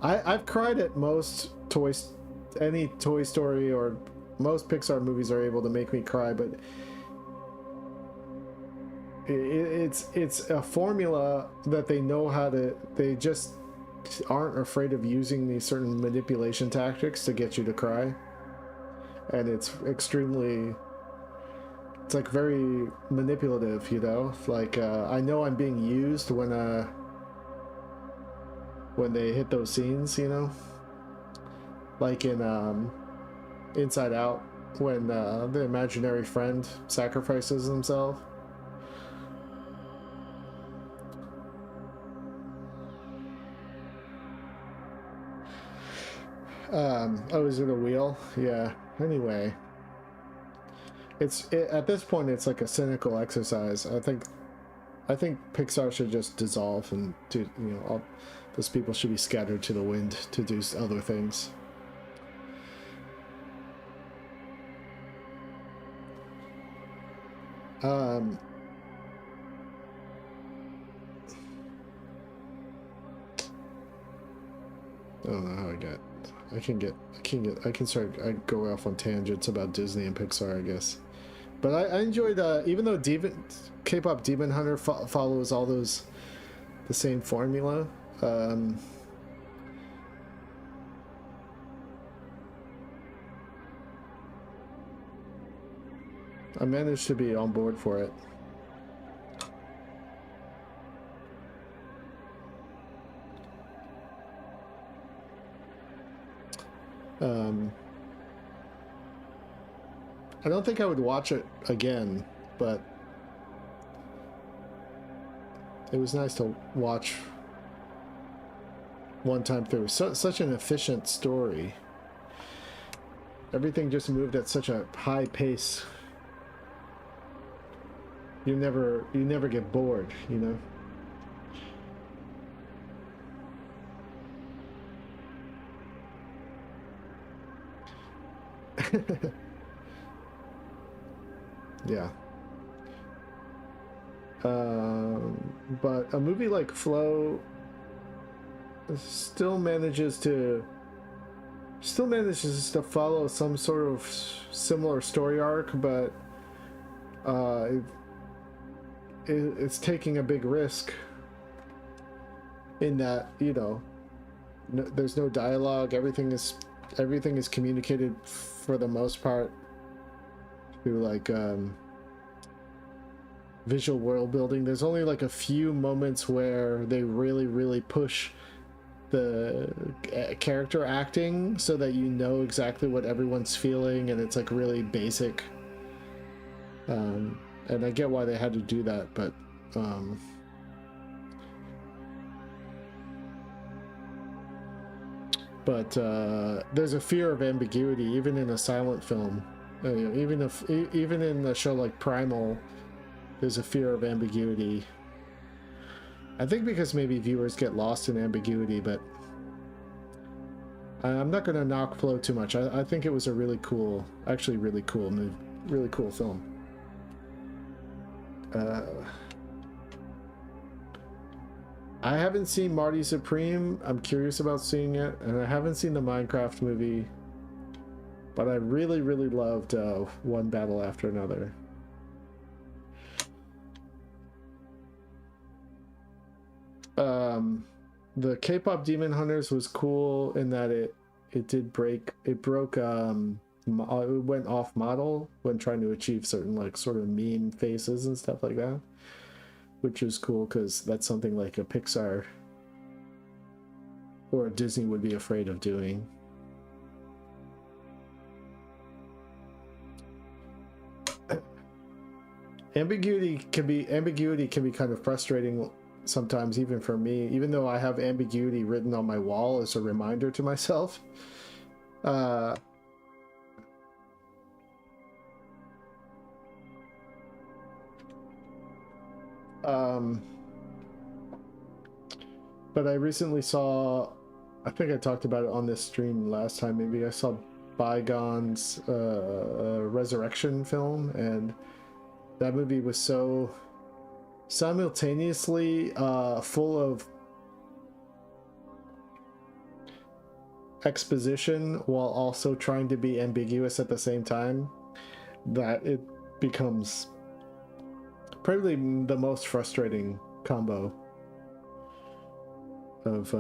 I've cried at most any Toy Story or most Pixar movies are able to make me cry, but it's a formula that they know how to. They just aren't afraid of using these certain manipulation tactics to get you to cry, and it's like very manipulative, like I know I'm being used when they hit those scenes, like in Inside Out, when the imaginary friend sacrifices himself. Oh, is it a wheel? Yeah. Anyway, at this point, it's like a cynical exercise. I think Pixar should just dissolve and all those people should be scattered to the wind to do other things. I don't know how I can go off on tangents about Disney and Pixar, I guess. But I enjoyed, even though K-pop Demon Hunter follows all those, the same formula. I managed to be on board for it. I don't think I would watch it again, but it was nice to watch one time through. Such an efficient story. Everything just moved at such a high pace. You never get bored, you know? Yeah. But a movie like Flow still manages to follow some sort of similar story arc, but it's taking a big risk in that, you know, there's no dialogue. Everything is communicated for the most part through like visual world building. There's only like a few moments where they really push the character acting so that you know exactly what everyone's feeling, and it's like really basic. And I get why they had to do that, but there's a fear of ambiguity even in a silent film. Even in a show like Primal, there's a fear of ambiguity. I think because maybe viewers get lost in ambiguity, but I'm not going to knock Flow too much. I think it was a really cool movie, really cool film. I haven't seen Marty Supreme. I'm curious about seeing it, and I haven't seen the Minecraft movie, but I really loved One Battle After Another. The K-pop Demon Hunters was cool in that it went off model when trying to achieve certain like sort of meme faces and stuff like that, which is cool because that's something like a Pixar or a Disney would be afraid of doing. Ambiguity can be kind of frustrating sometimes, even for me, even though I have ambiguity written on my wall as a reminder to myself. But I recently saw, I think I talked about it on this stream last time, maybe I saw Bygone's Resurrection film, and that movie was so simultaneously full of exposition while also trying to be ambiguous at the same time that it becomes probably the most frustrating combo of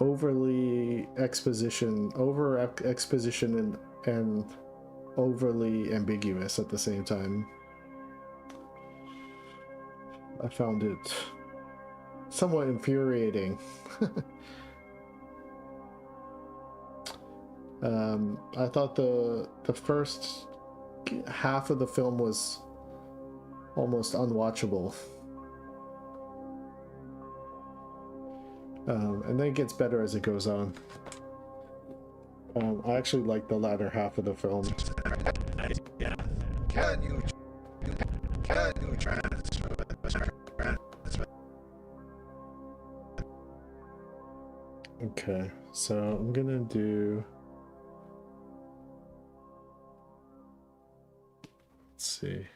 over exposition and overly ambiguous at the same time. I found it somewhat infuriating. I thought the first half of the film was almost unwatchable. And then it gets better as it goes on. I actually like the latter half of the film. Yeah. Can you transfer? Okay, so I'm gonna do. Let's see.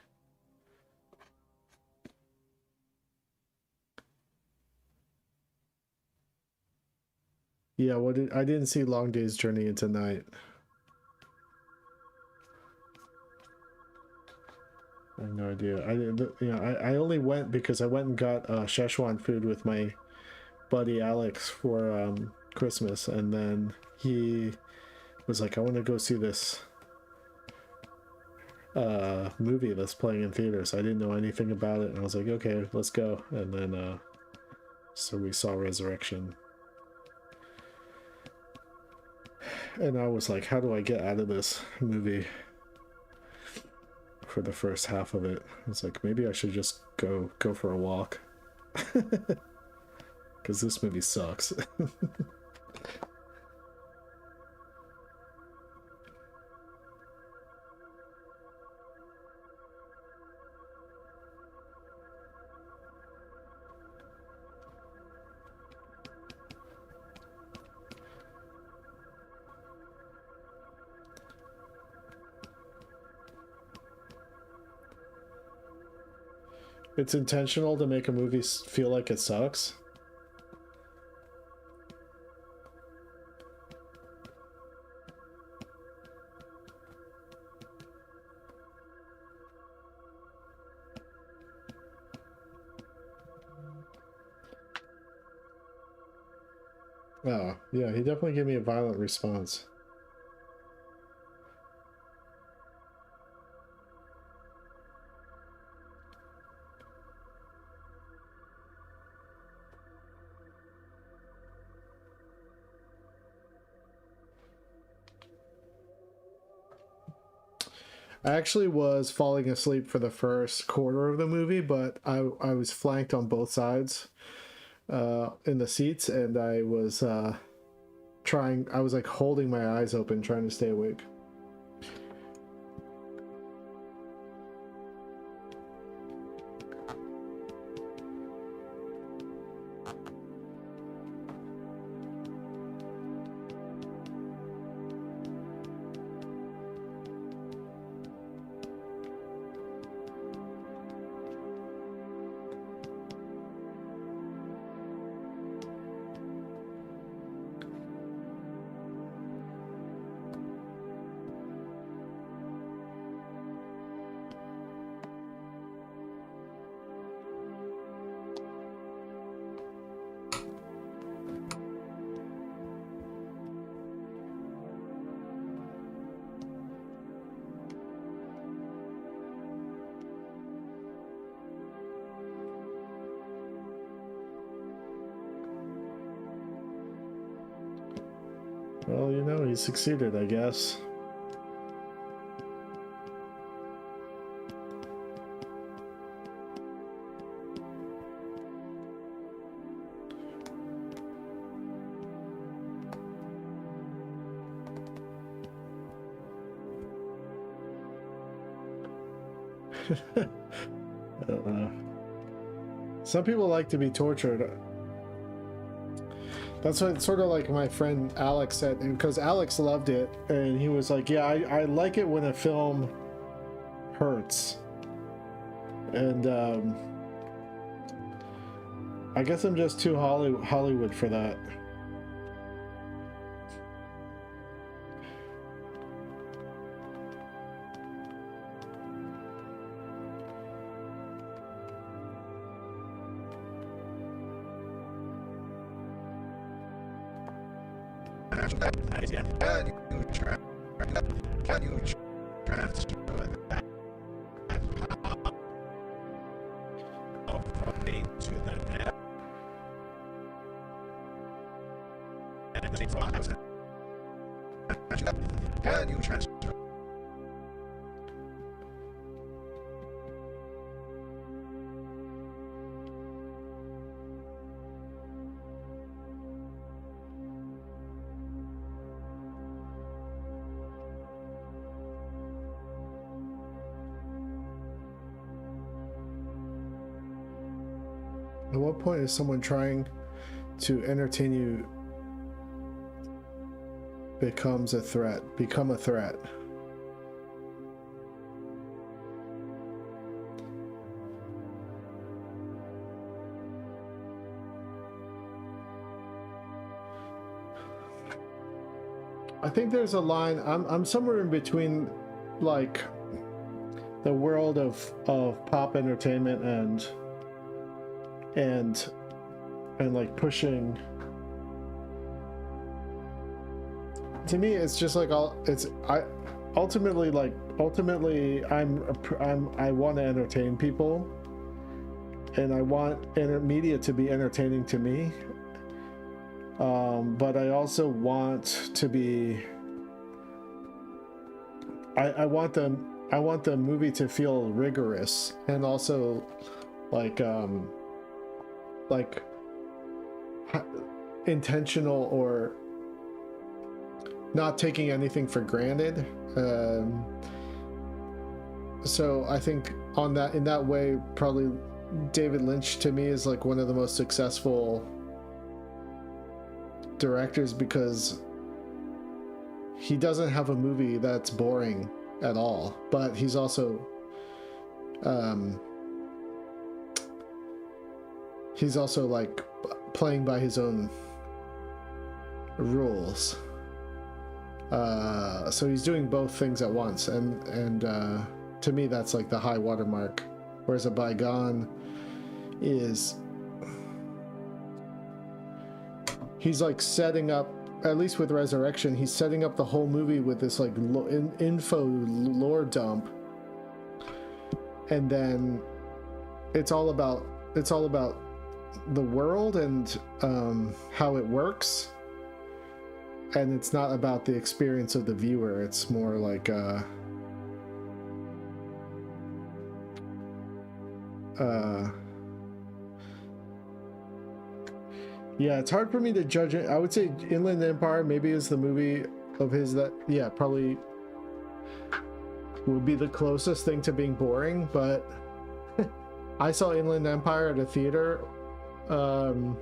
Yeah, I didn't see Long Day's Journey into Night. I have no idea. I only went because I went and got Szechuan food with my buddy Alex for Christmas, and then he was like, I want to go see this movie that's playing in theaters. I didn't know anything about it, and I was like, okay, let's go. And then so we saw Resurrection, and I was like, how do I get out of this movie? For the first half of it, I was like, maybe I should just go for a walk, because this movie sucks. It's intentional to make a movie feel like it sucks. Oh, yeah, he definitely gave me a violent response. I actually was falling asleep for the first quarter of the movie, but I was flanked on both sides in the seats, and I was I was like holding my eyes open, trying to stay awake. Well, you know, he succeeded, I guess. I don't know. Some people like to be tortured. That's what sort of like my friend Alex said, because Alex loved it, and he was like, yeah, I like it when a film hurts. And I guess I'm just too Hollywood for that. Can you transfer that power from me to the net? Can you transfer? At what point is someone trying to entertain you become a threat? I think there's a line. I'm somewhere in between, like, the world of pop entertainment and like pushing. To me, it's just like ultimately I want to entertain people, and I want media to be entertaining to me. But I also want to be. I want the movie to feel rigorous and also like intentional, or not taking anything for granted. So I think in that way, probably David Lynch to me is like one of the most successful directors, because he doesn't have a movie that's boring at all, but he's also like playing by his own rules. So he's doing both things at once, and to me that's like the high watermark. Whereas a Bygone is, he's like setting up, at least with Resurrection, he's setting up the whole movie with this like info lore dump, and then it's all about the world and how it works, and it's not about the experience of the viewer. It's more like yeah, it's hard for me to judge it. I would say Inland Empire maybe is the movie of his that, yeah, probably would be the closest thing to being boring, but I saw Inland Empire at a theater, in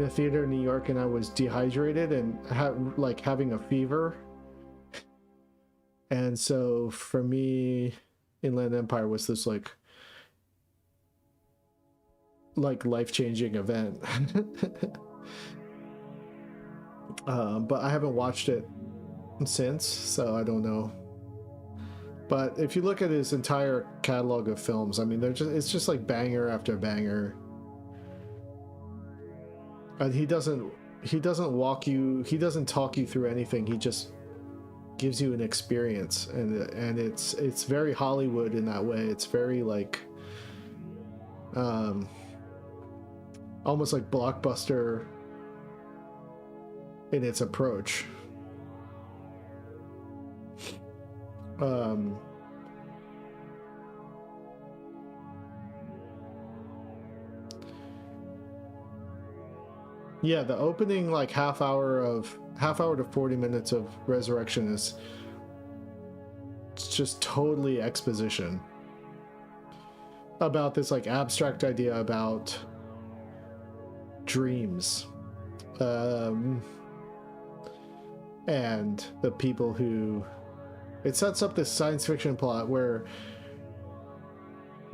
a theater in New York, and I was dehydrated and having a fever. And so for me, Inland Empire was this like life-changing event. But I haven't watched it since, so I don't know. But if you look at his entire catalog of films, I mean, it's just like banger after banger. And he doesn't talk you through anything. He just gives you an experience, and it's very Hollywood in that way. It's very like almost like blockbuster in its approach. Yeah, the opening like half hour to 40 minutes of Resurrection is just totally exposition about this like abstract idea about dreams, and the people who, it sets up this science fiction plot where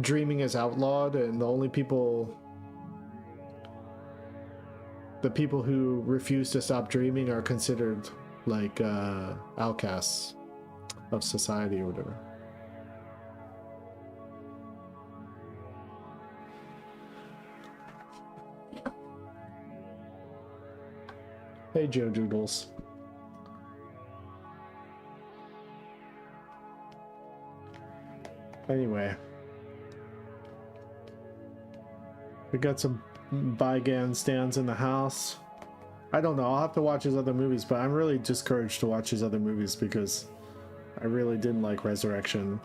dreaming is outlawed, and the people who refuse to stop dreaming are considered like outcasts of society or whatever. Hey, Joe Doodles. Anyway, we got some Bygone stands in the house. I don't know, I'll have to watch his other movies, but I'm really discouraged to watch his other movies because I really didn't like Resurrection.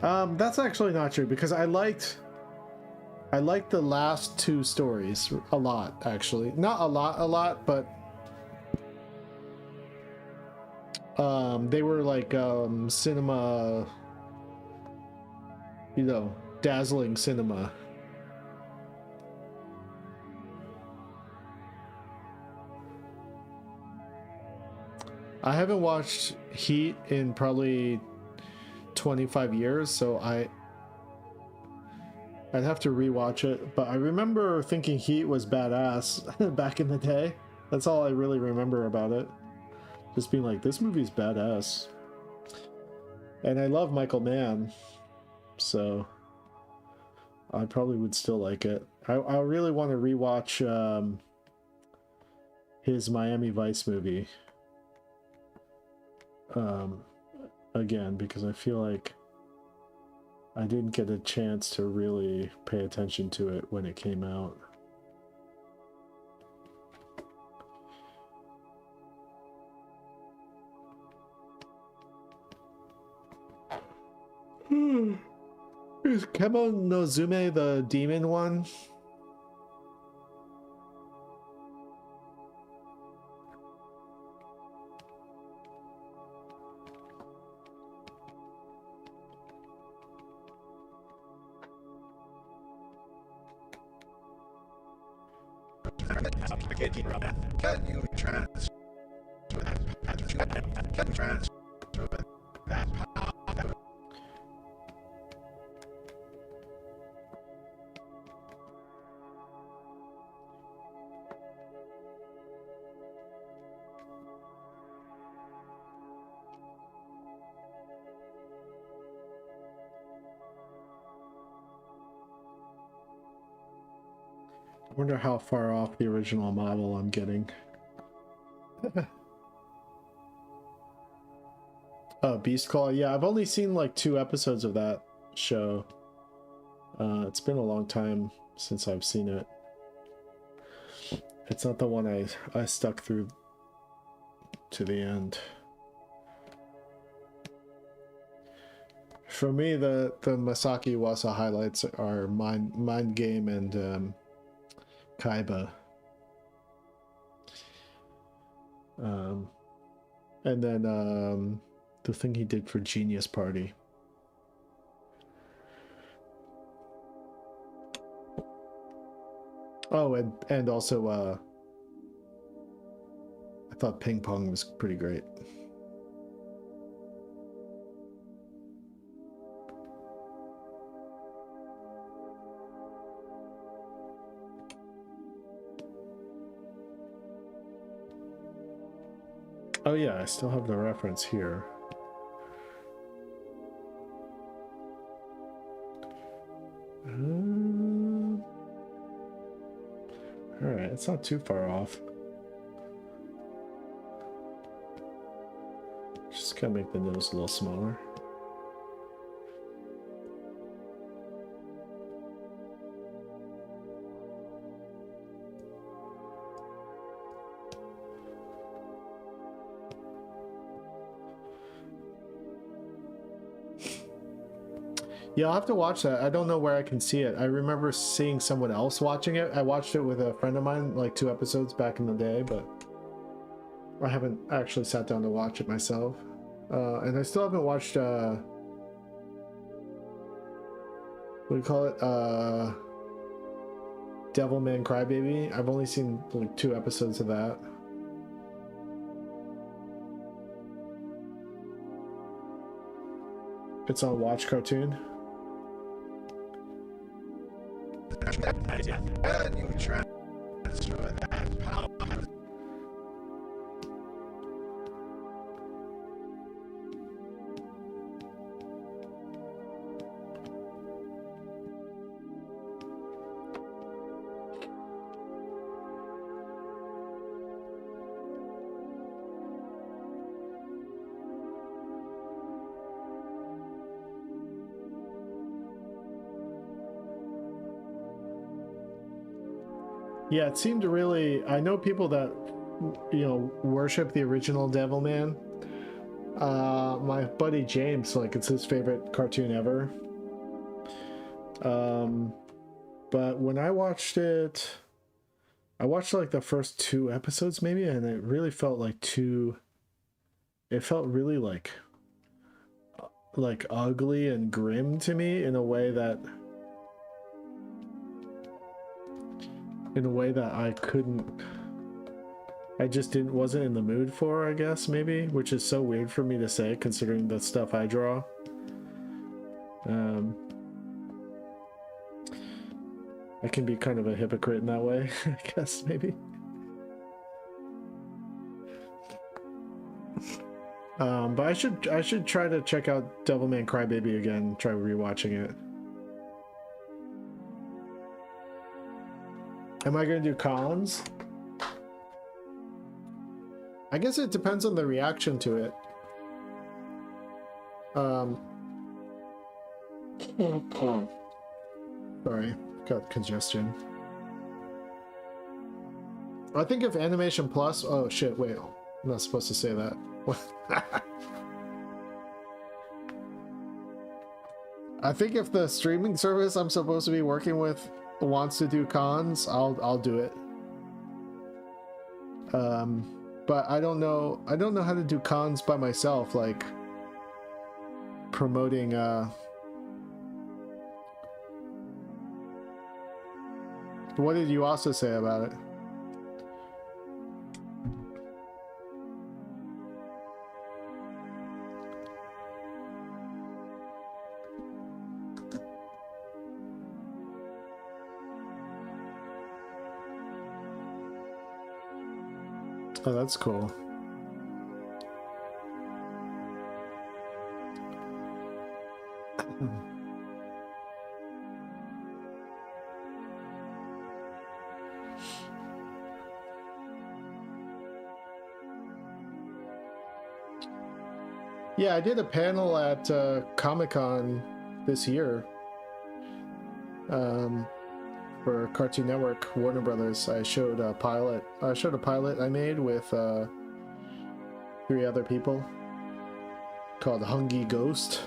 That's actually not true, because I liked the last two stories a lot, actually. Not a lot, but they were like cinema, you know, dazzling cinema. I haven't watched Heat in probably 25 years, so I'd have to rewatch it, but I remember thinking Heat was badass back in the day. That's all I really remember about it. just being like, this movie's badass. And I love Michael Mann, so I probably would still like it. I really want to rewatch his Miami Vice movie again, because I feel like I didn't get a chance to really pay attention to it when it came out. Is Kemo Nozume the demon one? Can you transfer that power? I wonder how far off the original model I'm getting. Beast Claw. Yeah, I've only seen like 2 episodes of that show. It's been a long time since I've seen it. It's not the one I stuck through to the end. For me, the Masaki Uwasa highlights are Mind Game and Kaiba. And then the thing he did for Genius Party. Oh, and also I thought Ping Pong was pretty great. Oh yeah, I still have the reference here. Alright, it's not too far off. Just gotta make the nose a little smaller. Yeah, I'll have to watch that. I don't know where I can see it. I remember seeing someone else watching it. I watched it with a friend of mine, like 2 episodes back in the day, but I haven't actually sat down to watch it myself. And I still haven't watched, what do you call it? Devilman Crybaby. I've only seen like 2 episodes of that. It's on Watch Cartoon. Can you transfer that power? Yeah, it seemed to really... I know people that, you know, worship the original Devilman. My buddy James, like, it's his favorite cartoon ever. But when I watched it... I watched, like, the first 2 episodes, maybe, and it really felt like too... It felt really, like ugly and grim to me in a way that... I couldn't, I just wasn't in the mood for, I guess, maybe, which is so weird for me to say considering the stuff I draw. I can be kind of a hypocrite in that way, I guess, maybe. But I should try to check out Devilman Crybaby again. Try rewatching it. Am I gonna do cons? I guess it depends on the reaction to it. Sorry, got congestion. I think if Animation Plus... Oh shit, wait. I'm not supposed to say that. I think if the streaming service I'm supposed to be working with wants to do cons, I'll do it. But I don't know how to do cons by myself, like promoting what did you also say about it? Oh, that's cool. Yeah, I did a panel at Comic-Con this year for Cartoon Network, Warner Brothers. I showed a pilot. I made with 3 other people called Hungry Ghost.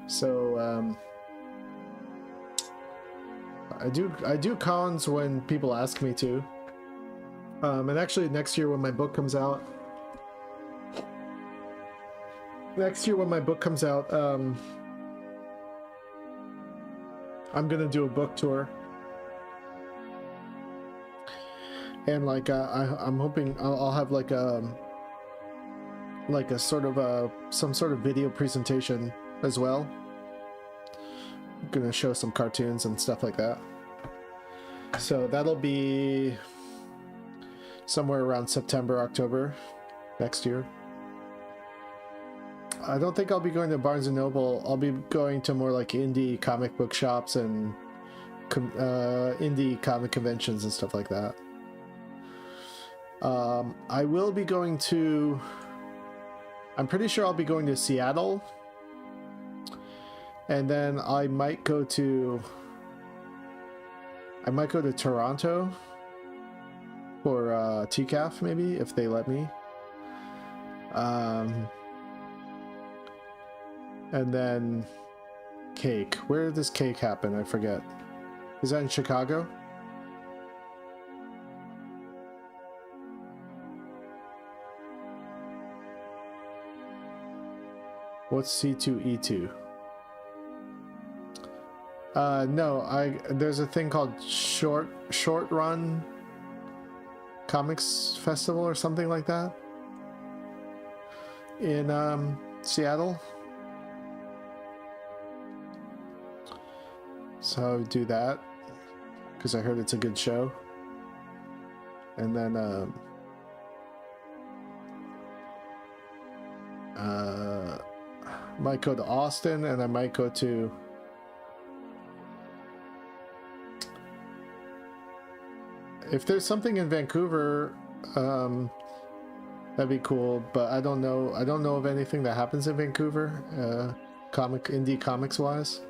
So I do cons when people ask me to. And actually next year when my book comes out, I'm gonna do a book tour, and like I'm hoping I'll have like a sort of some sort of video presentation as well. I'm gonna show some cartoons and stuff like that. So that'll be somewhere around September, October next year. I don't think I'll be going to Barnes & Noble. I'll be going to more like indie comic book shops and indie comic conventions and stuff like that. I will be going to... I'm pretty sure I'll be going to Seattle. And then I might go to Toronto for TCAF maybe, if they let me. And then Cake. Where does Cake happen? I forget. Is that in Chicago? What's C2E2? No, there's a thing called Short Run Comics Festival or something like that in Seattle. So I would do that because I heard it's a good show. And then might go to Austin, and I might go to if there's something in Vancouver, that'd be cool, but I don't know of anything that happens in Vancouver, indie comics wise.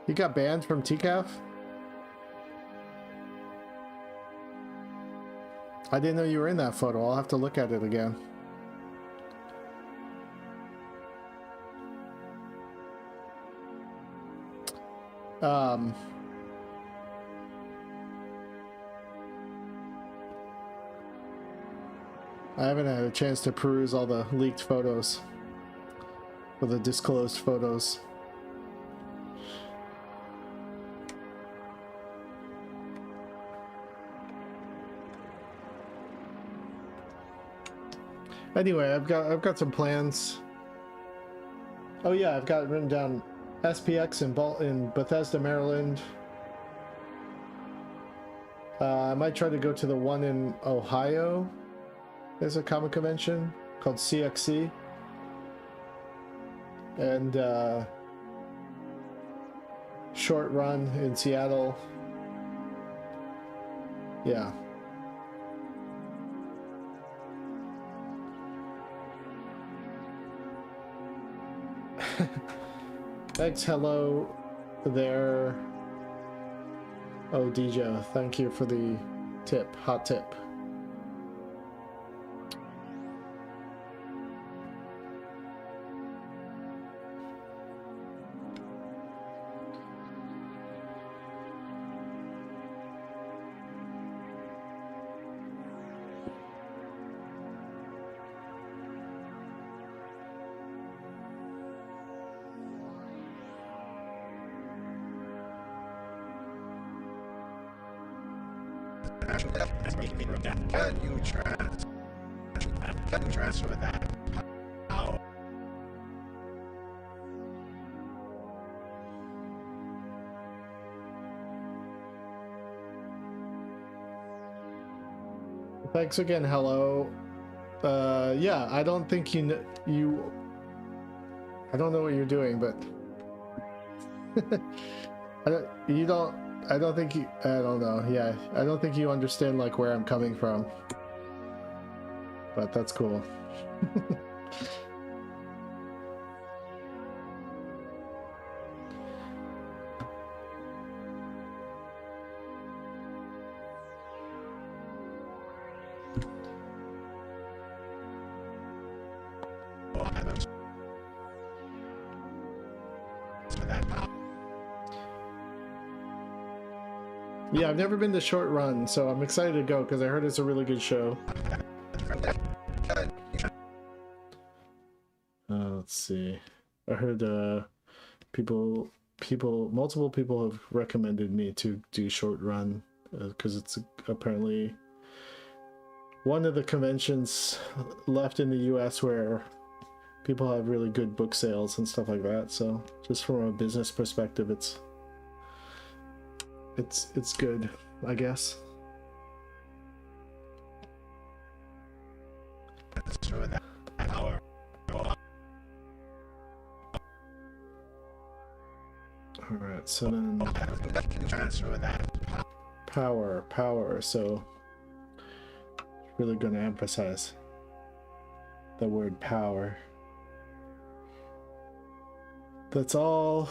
You got banned from TCAF? I didn't know you were in that photo. I'll have to look at it again. I haven't had a chance to peruse all the leaked photos or the disclosed photos. Anyway, I've got some plans. Oh yeah, I've got it written down. SPX in Bethesda, Maryland. I might try to go to the one in Ohio. There's a comic convention called CXC. And Short Run in Seattle. Yeah. Thanks, hello there. Oh, DJ, thank you for the tip, hot tip. Can you transfer that power? Thanks again, hello. Yeah, I don't think you I don't know what you're doing, but I don't think you, I don't know. Yeah, I don't think you understand like where I'm coming from. But that's cool. Yeah, I've never been to Short Run, so I'm excited to go because I heard it's a really good show. Let's see. I heard multiple people have recommended me to do Short Run because it's apparently one of the conventions left in the US where people have really good book sales and stuff like that. So just from a business perspective, it's good, I guess. All right, so then Transfer that power. So really going to emphasize the word power. That's all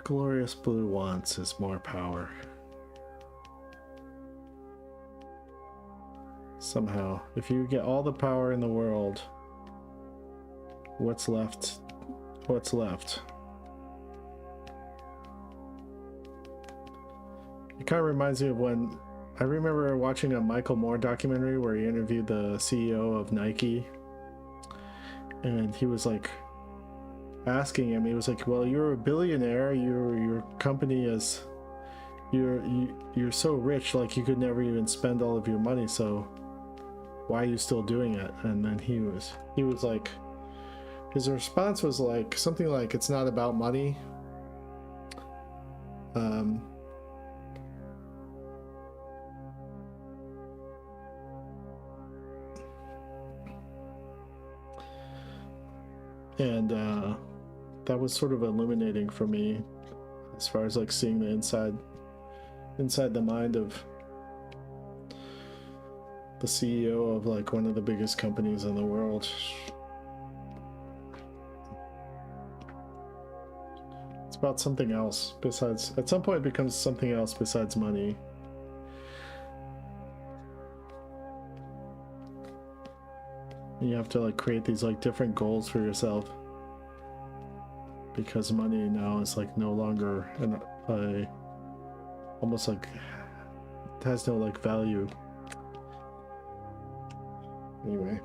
Glorious Blue wants is more power. Somehow, if you get all the power in the world, what's left? What's left? It kind of reminds me of when I remember watching a Michael Moore documentary where he interviewed the CEO of Nike, and he was like asking him, he was like, well, you're a billionaire, your company is, you're so rich, like you could never even spend all of your money, so why are you still doing it? And then he was like, his response was like something like, it's not about money. And that was sort of illuminating for me as far as like seeing the inside the mind of the CEO of like one of the biggest companies in the world. It's about something else besides, at some point it becomes something else besides money. You have to like create these like different goals for yourself, because money now is like no longer almost like it has no like value. Anyway.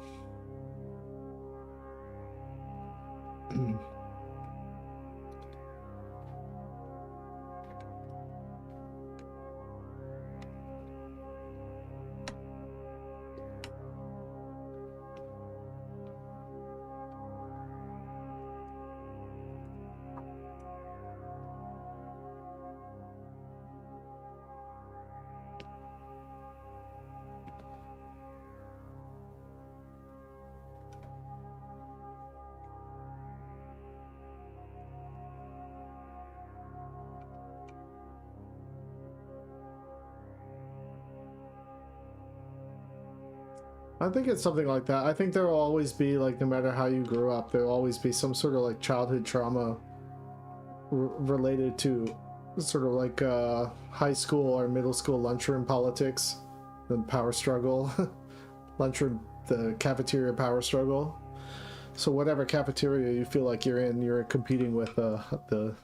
I think it's something like that. I think there will always be, like, no matter how you grew up, there will always be some sort of like childhood trauma related to sort of like high school or middle school lunchroom politics, the power struggle, lunchroom, the cafeteria power struggle. So whatever cafeteria you feel like you're in, you're competing with the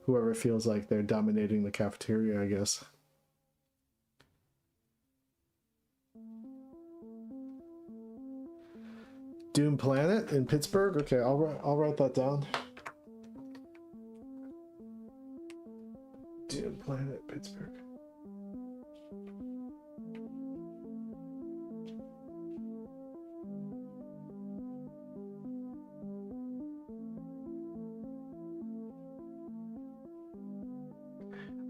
whoever feels like they're dominating the cafeteria, I guess. Doom Planet in Pittsburgh. Okay, I'll write that down. Doom Planet, Pittsburgh.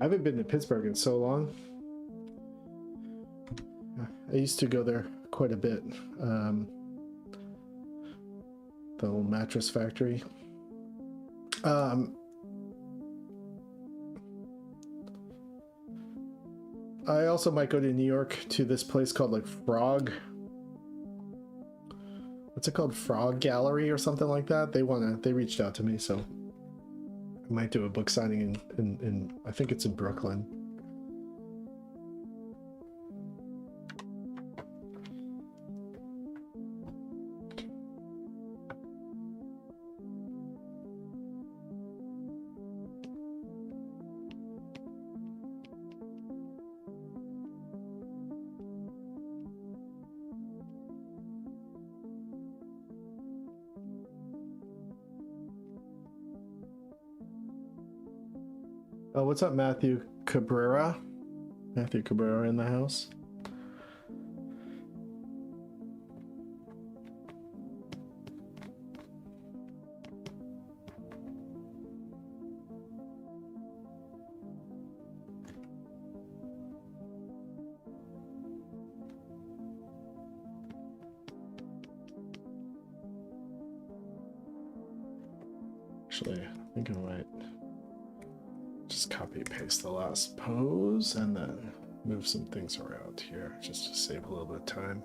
I haven't been to Pittsburgh in so long. I used to go there quite a bit. The old mattress factory. I also might go to New York to this place called like Frog. What's it called? Frog Gallery or something like that. They reached out to me, so I might do a book signing in I think it's in Brooklyn. Oh, what's up, Matthew Cabrera? Matthew Cabrera in the house. Actually, I think I might just copy paste the last pose and then move some things around here just to save a little bit of time.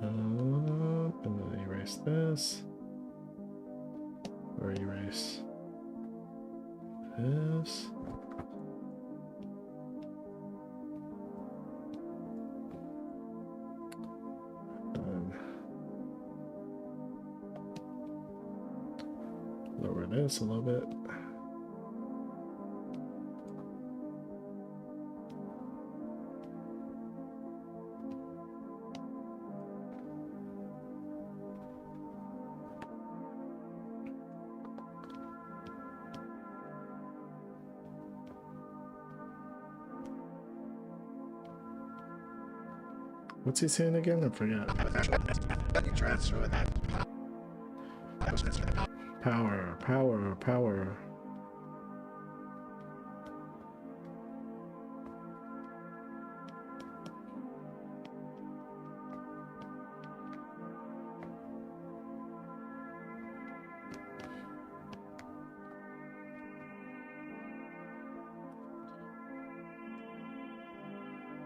And then erase this, or erase this. And lower this a little bit. What's he saying again? I forgot. Transfer that Power, power, power.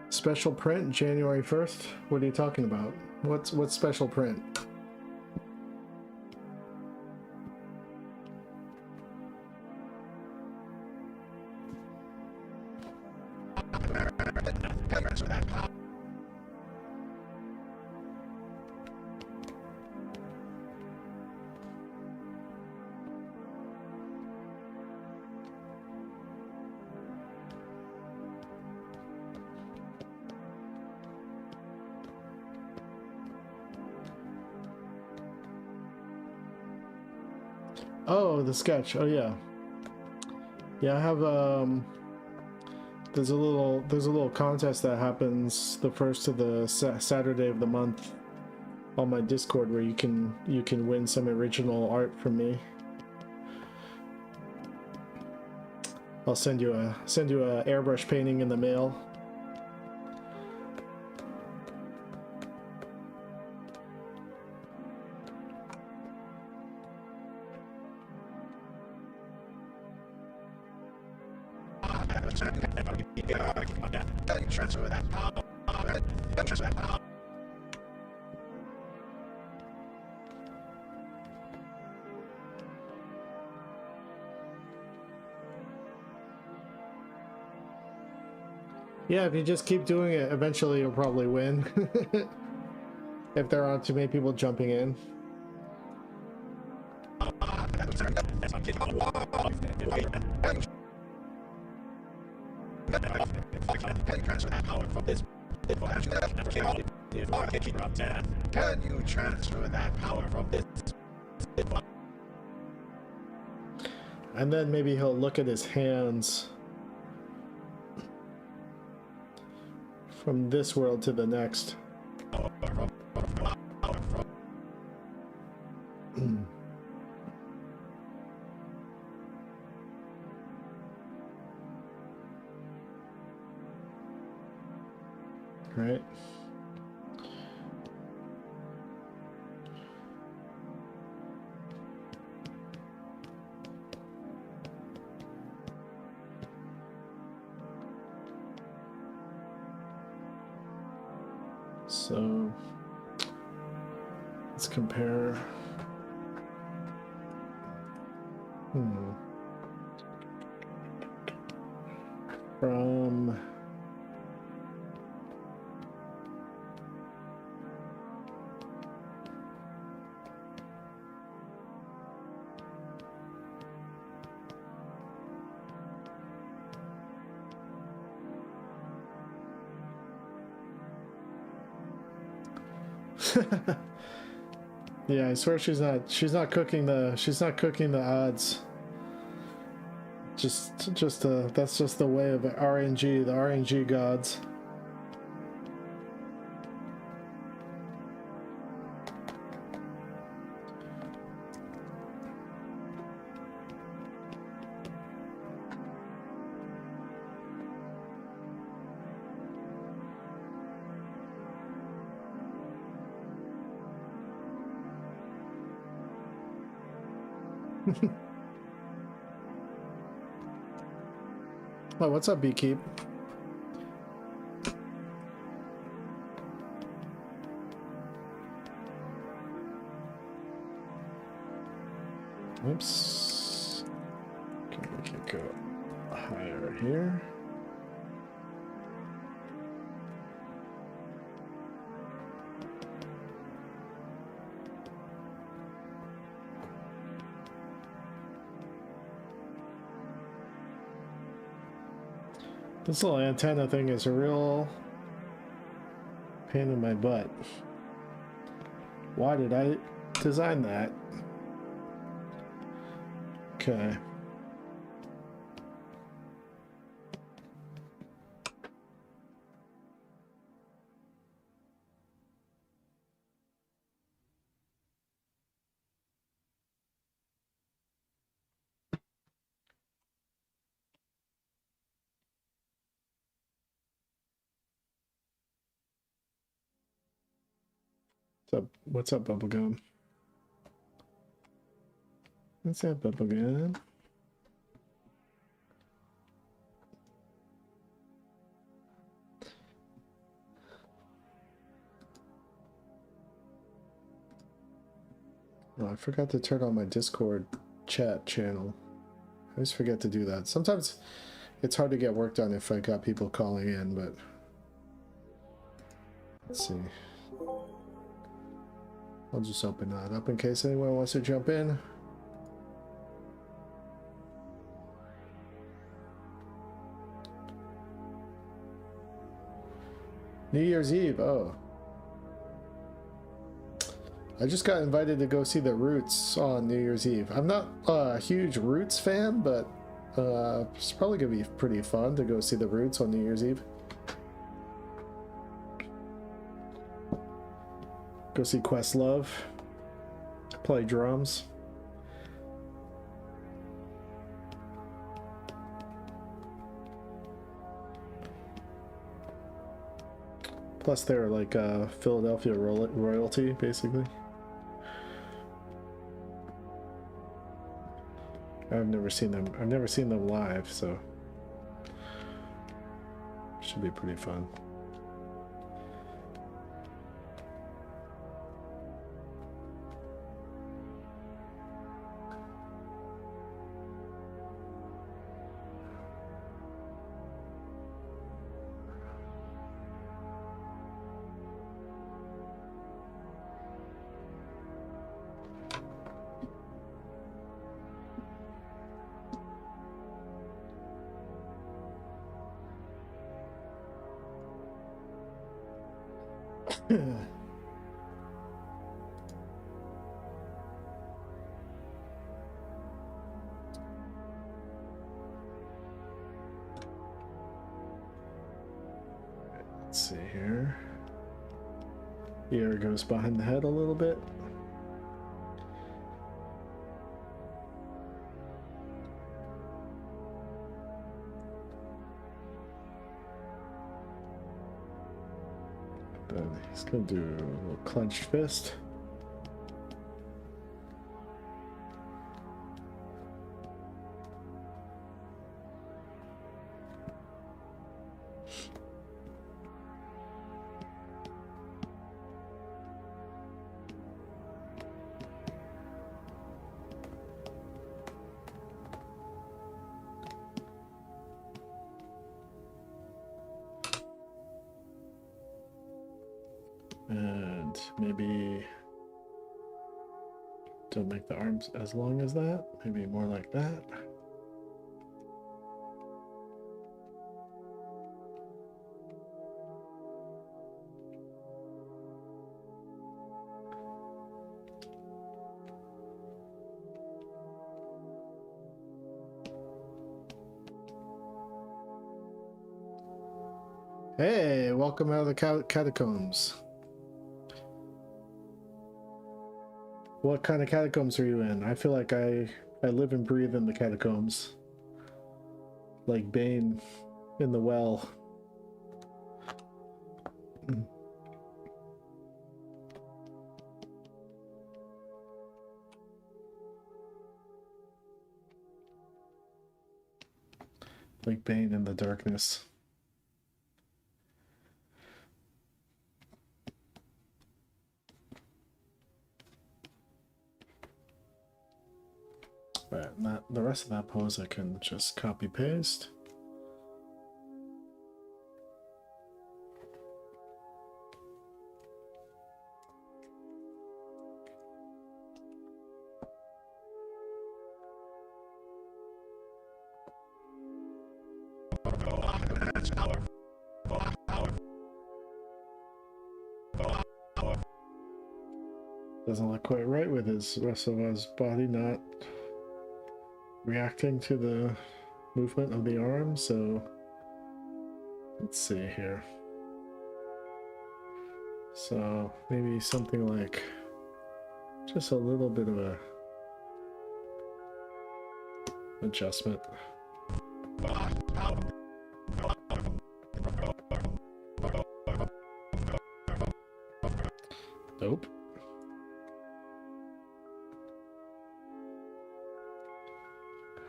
Special print January 1st? What are you talking about? What's special print? Oh, the sketch. Oh yeah. Yeah, I have there's a little contest that happens the first of the Saturday of the month on my Discord where you can win some original art from me. I'll send you a airbrush painting in the mail. Transfer that power. Transfer that power. Yeah, if you just keep doing it, eventually you'll probably win. If there aren't too many people jumping in. Transfer that power from this. Keeper of Death. Can you transfer that power from this? And then maybe he'll look at his hands from this world to the next. Right. So let's compare. From yeah, I swear she's not cooking the odds. That's just the way of RNG, the RNG gods. Oh, what's up, Beekeep? Oops. Okay, we can go higher here. This little antenna thing is a real pain in my butt. Why did I design that? Okay. What's up, Bubblegum? What's up, Bubblegum? Oh, I forgot to turn on my Discord chat channel. I always forget to do that. Sometimes it's hard to get work done if I got people calling in, but let's see. I'll just open that up in case anyone wants to jump in. New Year's Eve, oh. I just got invited to go see the Roots on New Year's Eve. I'm not a huge Roots fan, but it's probably gonna be pretty fun to go see the Roots on New Year's Eve. Go see Questlove, play drums. Plus, they're like Philadelphia royalty, basically. I've never seen them. I've never seen them live, so should be pretty fun. Let's see here. Ear goes behind the head a little bit. Then he's gonna do a little clenched fist. And maybe don't make the arms as long as that. Maybe more like that. Hey, welcome out of the catacombs. What kind of catacombs are you in? I feel like I live and breathe in the catacombs. Like Bane in the well. Like Bane in the darkness. Right, and that, the rest of that pose I can just copy paste. Doesn't look quite right with his rest of his body not reacting to the movement of the arm, so let's see here. So maybe something like just a little bit of a adjustment. Nope.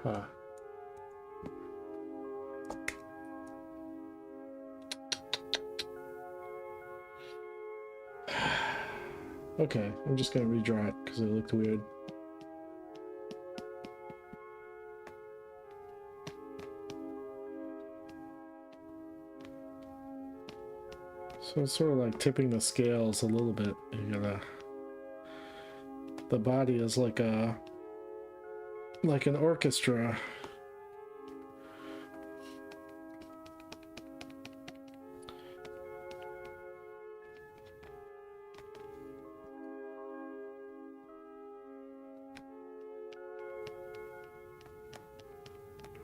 Huh. Okay, I'm just gonna redraw it because it looked weird. So it's sort of like tipping the scales a little bit. You gotta. The body is like an orchestra.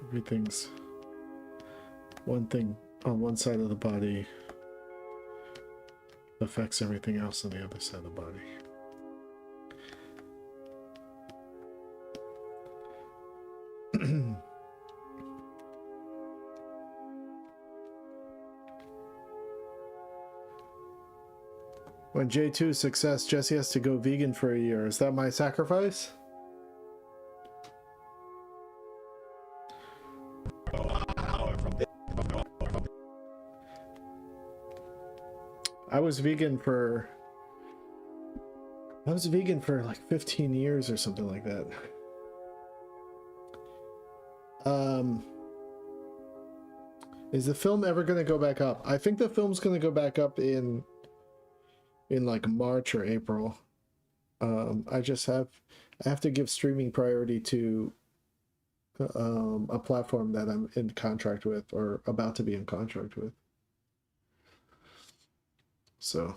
Everything's one thing on one side of the body affects everything else on the other side of the body. When J2 success, Jesse has to go vegan for a year. Is that my sacrifice? I was vegan for like 15 years or something like that. Is the film ever going to go back up? I think the film's going to go back up in like March or April. I have to give streaming priority to a platform that I'm in contract with or about to be in contract with. So,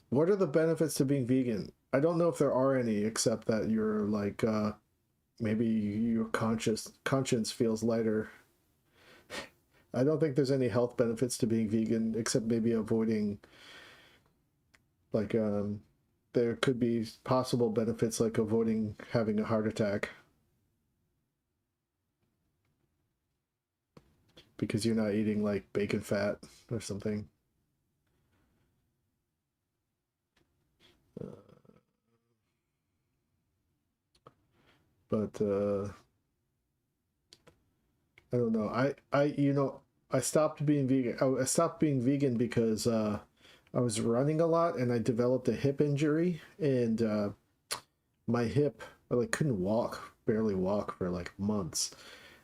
what are the benefits to being vegan? I don't know if there are any, except that you're like, maybe your conscience feels lighter. I don't think there's any health benefits to being vegan, except maybe avoiding, like, there could be possible benefits like avoiding having a heart attack. Because you're not eating like bacon fat or something. But I don't know. I stopped being vegan. I stopped being vegan because I was running a lot and I developed a hip injury, and my hip, I like couldn't walk, barely walk for like months.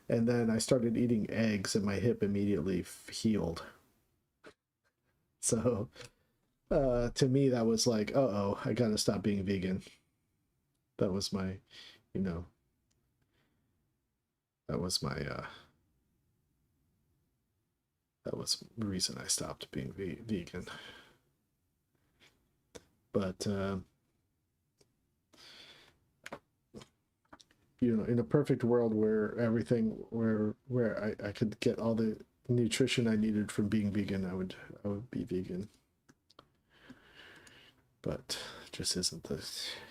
And then I started eating eggs and my hip immediately healed. So to me that was like, uh-oh, I gotta stop being vegan. That was my, that was the reason I stopped being vegan. But in a perfect world where everything, where I could get all the nutrition I needed from being vegan, I would be vegan. But it just isn't the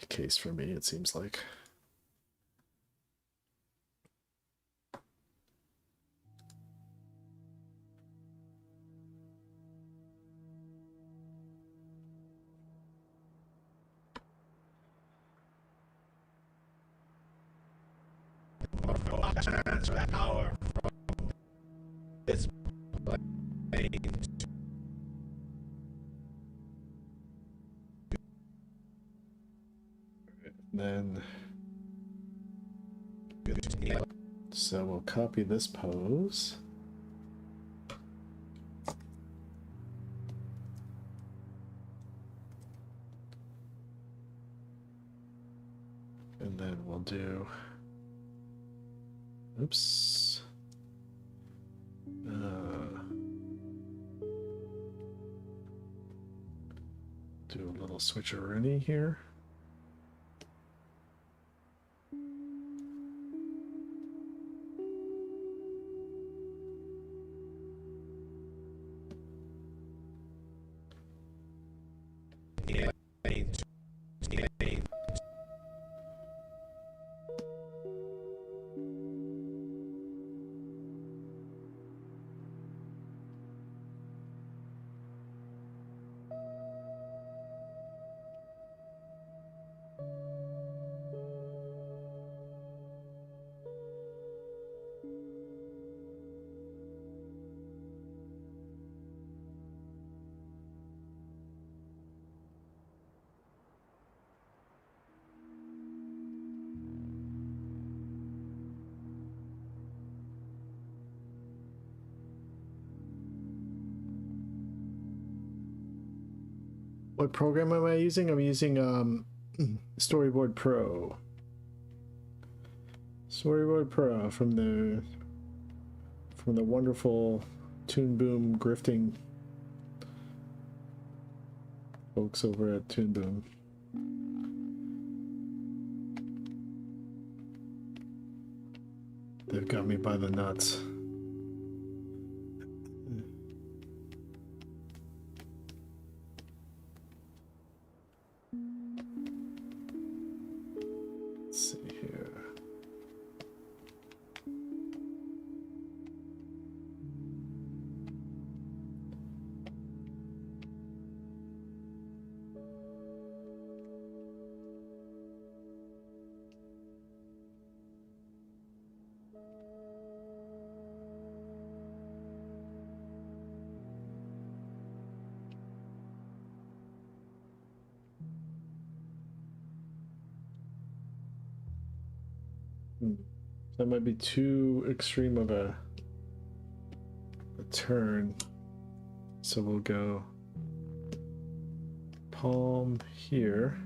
case for me, it seems like. Transfer that power from this plane to Then so we'll copy this pose. And then we'll do, oops. Do a little switcheroo here. What program am I using? I'm using Storyboard Pro. Storyboard Pro from the wonderful Toon Boom grifting folks over at Toon Boom. They've got me by the nuts. That might be too extreme of a turn. So we'll go palm here.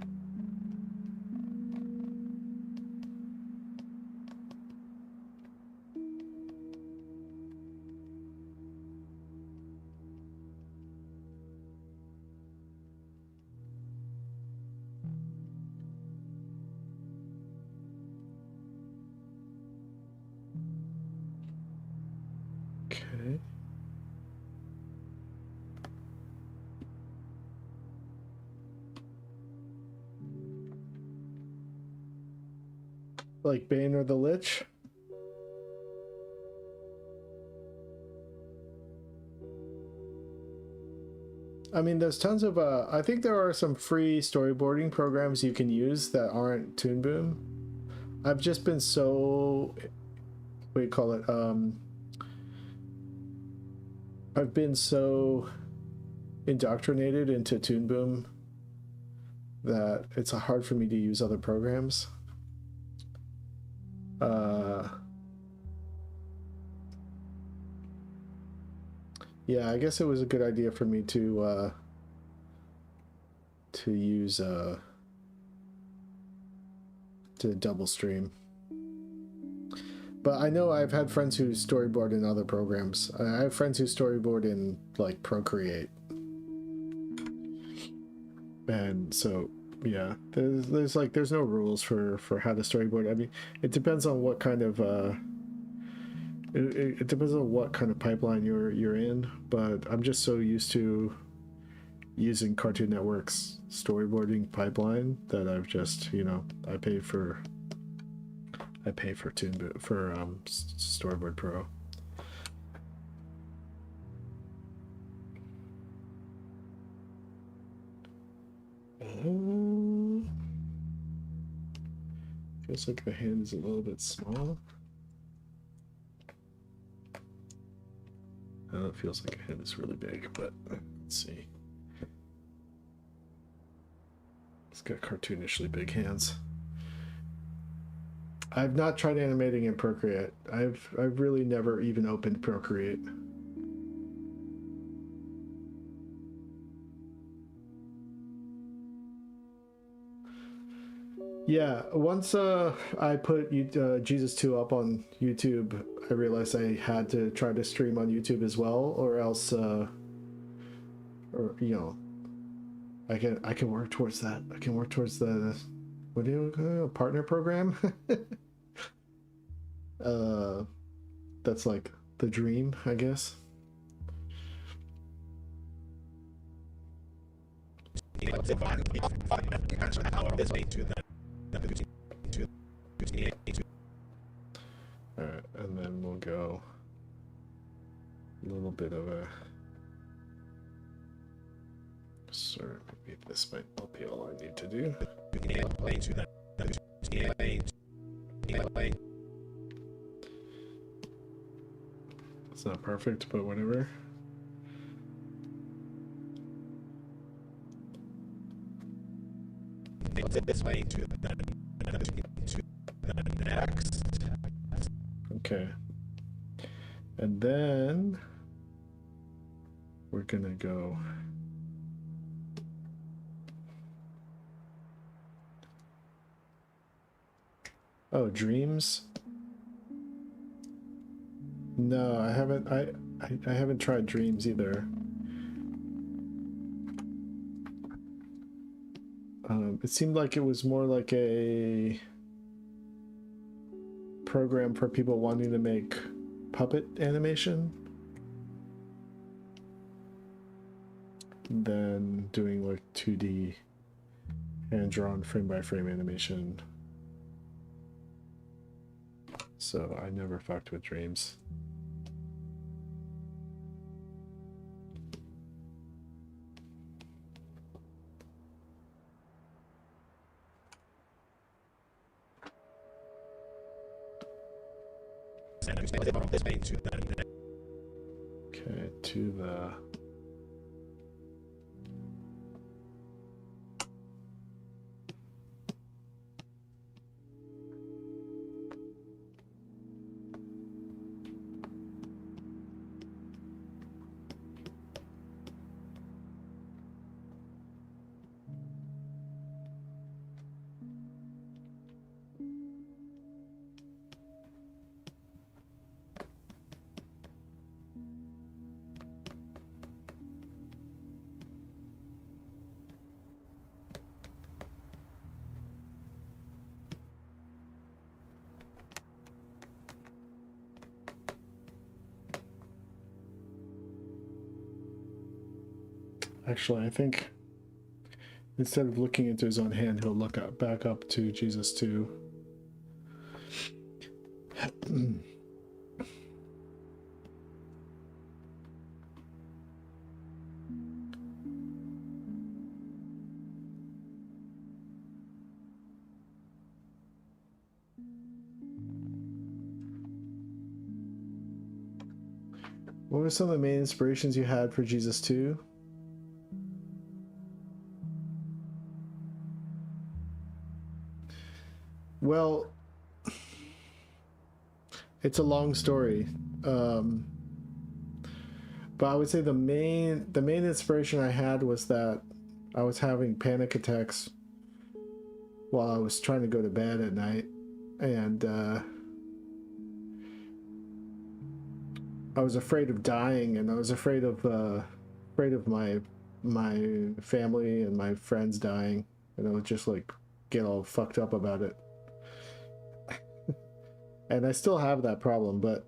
Okay. Like Bane or the Lich? I mean, there's tons of, I think there are some free storyboarding programs you can use that aren't Toon Boom. I've just been so, what do you call it? I've been so indoctrinated into Toon Boom that it's hard for me to use other programs. Yeah, I guess it was a good idea for me to use to double stream. But I know I've had friends who storyboard in other programs. I have friends who storyboard in like Procreate, and so yeah, there's no rules for how to storyboard. I mean, it depends on what kind of it depends on what kind of pipeline you're in. But I'm just so used to using Cartoon Network's storyboarding pipeline that I've just, you know, I pay for Storyboard Pro. Feels like the hand is a little bit small. I know it feels like the hand is really big, but let's see. It's got cartoonishly big hands. I've not tried animating in Procreate. I've really never even opened Procreate. Yeah, once I put Jesus 2 up on YouTube, I realized I had to try to stream on YouTube as well, or else, or you know, I can work towards that. I can work towards the what do you call it, partner program? That's like the dream, I guess. Alright, and then we'll go a little bit of a sort. Maybe this might not be all I need to do. It's not perfect, but whatever. This way to the next. Okay. And then we're gonna go dreams. No, I haven't. I haven't tried dreams either. It seemed like it was more like a program for people wanting to make puppet animation than doing like 2D hand-drawn frame-by-frame animation. So I never fucked with dreams. Okay, to the Actually, I think instead of looking into his own hand, he'll look up, back up to Jesus too. What were some of the main inspirations you had for Jesus 2? Well, it's a long story. But I would say the main inspiration I had was that I was having panic attacks while I was trying to go to bed at night, and I was afraid of dying, and I was afraid of my family and my friends dying, and I would just like get all fucked up about it. And I still have that problem, but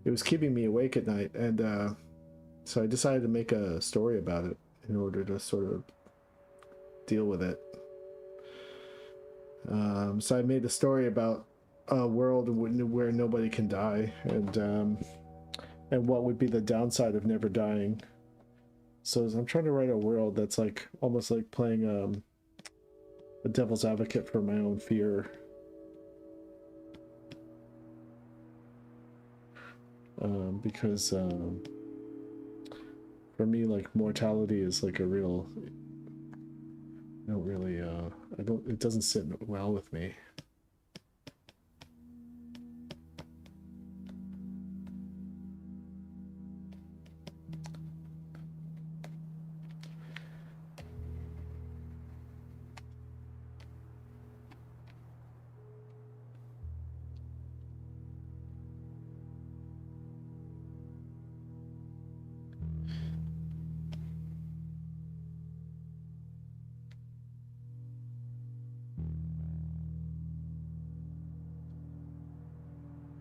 it was keeping me awake at night, and so I decided to make a story about it in order to sort of deal with it. So I made a story about a world where nobody can die, and what would be the downside of never dying. So I'm trying to write a world that's like almost like playing a devil's advocate for my own fear. Because for me, like, mortality is like a real, I don't really, it doesn't sit well with me.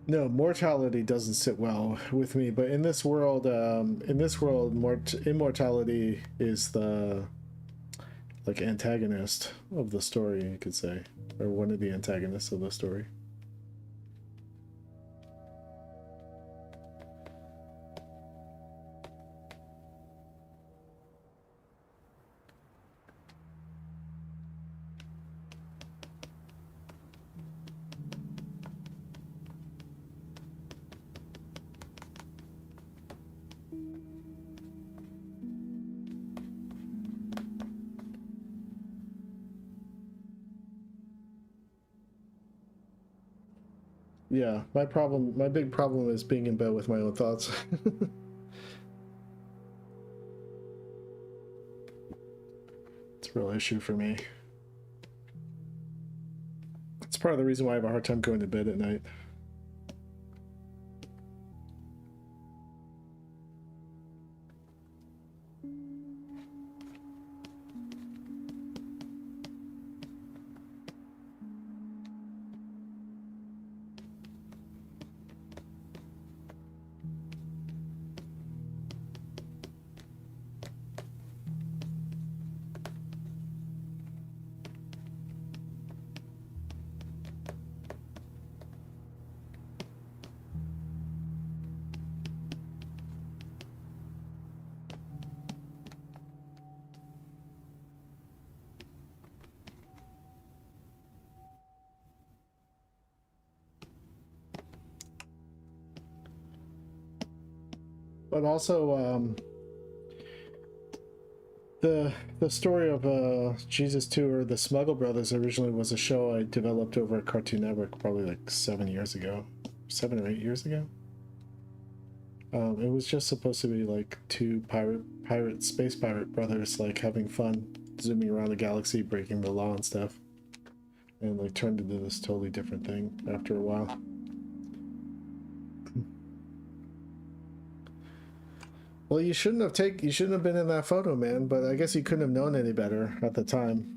No, mortality doesn't sit well with me, but in this world, immortality is the like antagonist of the story, you could say, or one of the antagonists of the story. Yeah, my big problem is being in bed with my own thoughts. It's a real issue for me. It's part of the reason why I have a hard time going to bed at night. But also, the story of Jesus 2, or the Smuggle Brothers, originally was a show I developed over at Cartoon Network probably like 7 years ago, 7 or 8 years ago. It was just supposed to be like two space pirate brothers like having fun, zooming around the galaxy, breaking the law and stuff, and like turned into this totally different thing after a while. Well, you shouldn't have been in that photo, man, but I guess you couldn't have known any better at the time.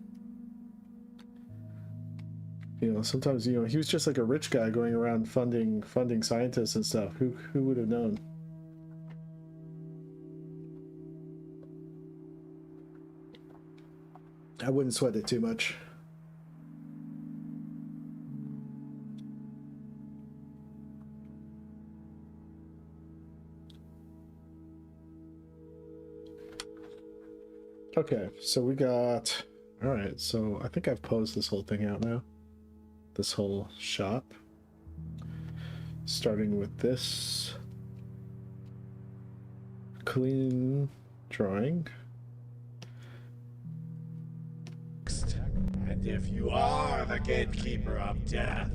You know, sometimes, you know, he was just like a rich guy going around funding scientists and stuff. Who would have known? I wouldn't sweat it too much. Okay, so we got... Alright, so I think I've posed this whole thing out now. This whole shop. Starting with this. Clean drawing. And if you are the gatekeeper of death,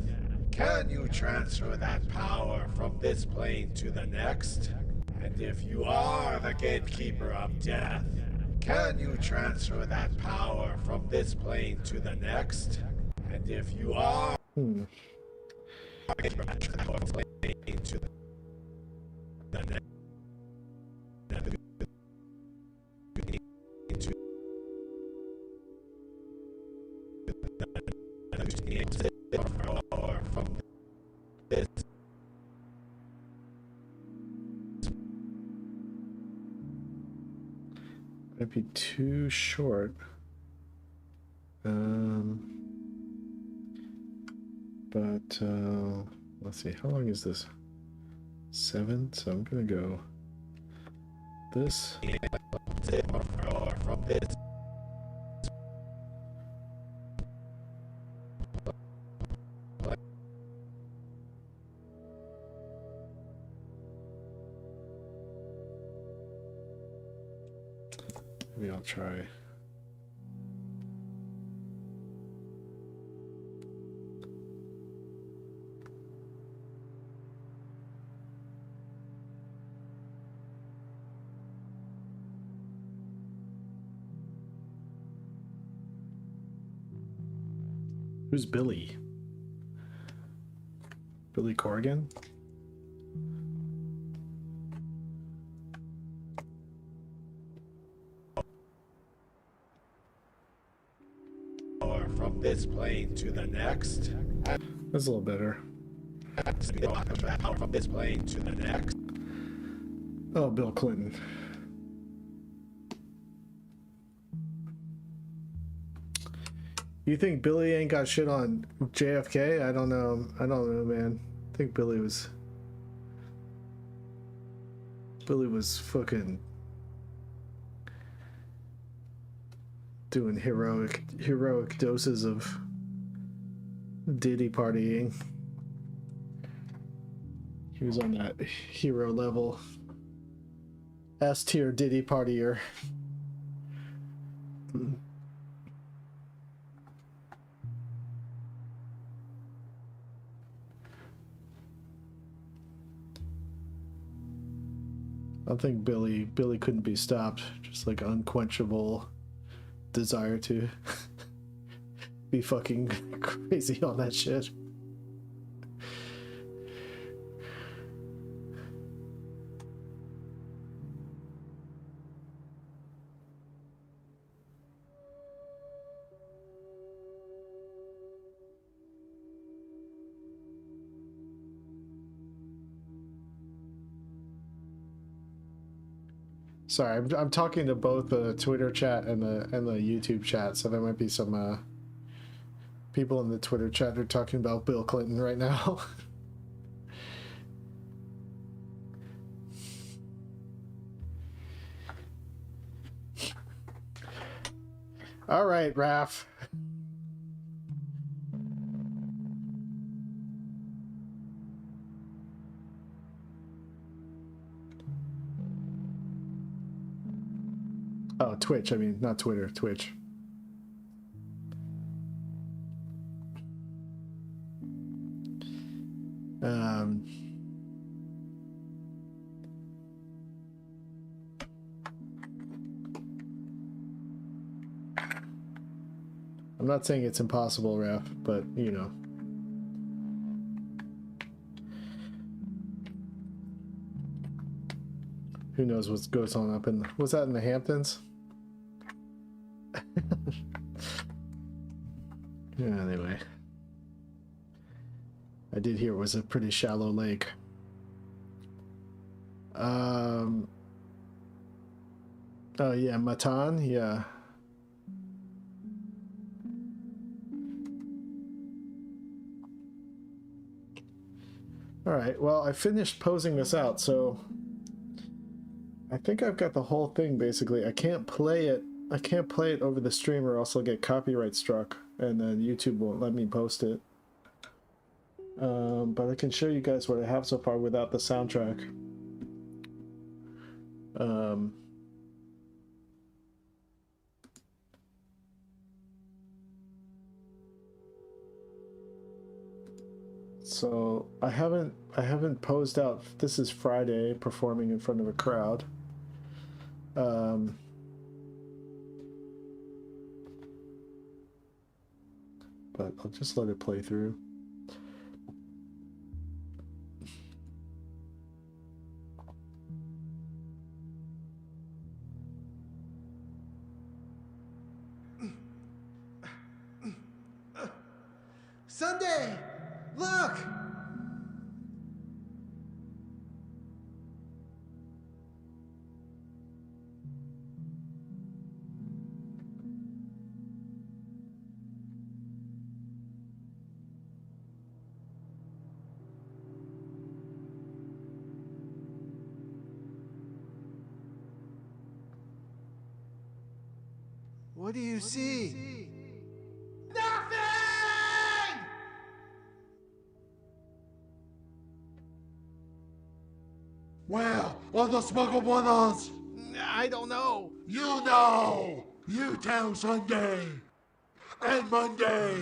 can you transfer that power from this plane to the next? And if you are the gatekeeper of death, can you transfer that power from this plane to the next? And if you are the gatekeeper of that power from this plane to the next, or from this Might be too short. But let's see, how long is this? 7, so I'm gonna go this. or from this Maybe I'll try. Who's Billy? Billy Corrigan? or from this plane to the next. That's a little better. From this plane to the next. Oh, Bill Clinton. You think Billy ain't got shit on JFK? I don't know. I don't know, man. I think Billy was fucking doing heroic doses of Diddy partying. He was on that hero level. S tier Diddy partier. I think Billy couldn't be stopped. Just like unquenchable desire to be fucking crazy on that shit. Sorry, I'm talking to both the Twitter chat and the YouTube chat, so there might be some people in the Twitter chat who are talking about Bill Clinton right now. All right, Raph. Oh, Twitch. I mean, not Twitter. Twitch. I'm not saying it's impossible, Raph, but you know. Who knows what goes on up in... Was that in the Hamptons? Yeah, anyway. I did hear it was a pretty shallow lake. Oh yeah, Matan, yeah. All right, well, I finished posing this out, so I think I've got the whole thing basically. I can't play it over the stream or else I'll get copyright struck and then YouTube won't let me post it. But I can show you guys what I have so far without the soundtrack. So I haven't posed out. This is Friday, performing in front of a crowd. But I'll just let it play through. Sunday! Look! What do you see? Nothing! Where are the smuggled ones? I don't know. You know! You tell Sunday and Monday.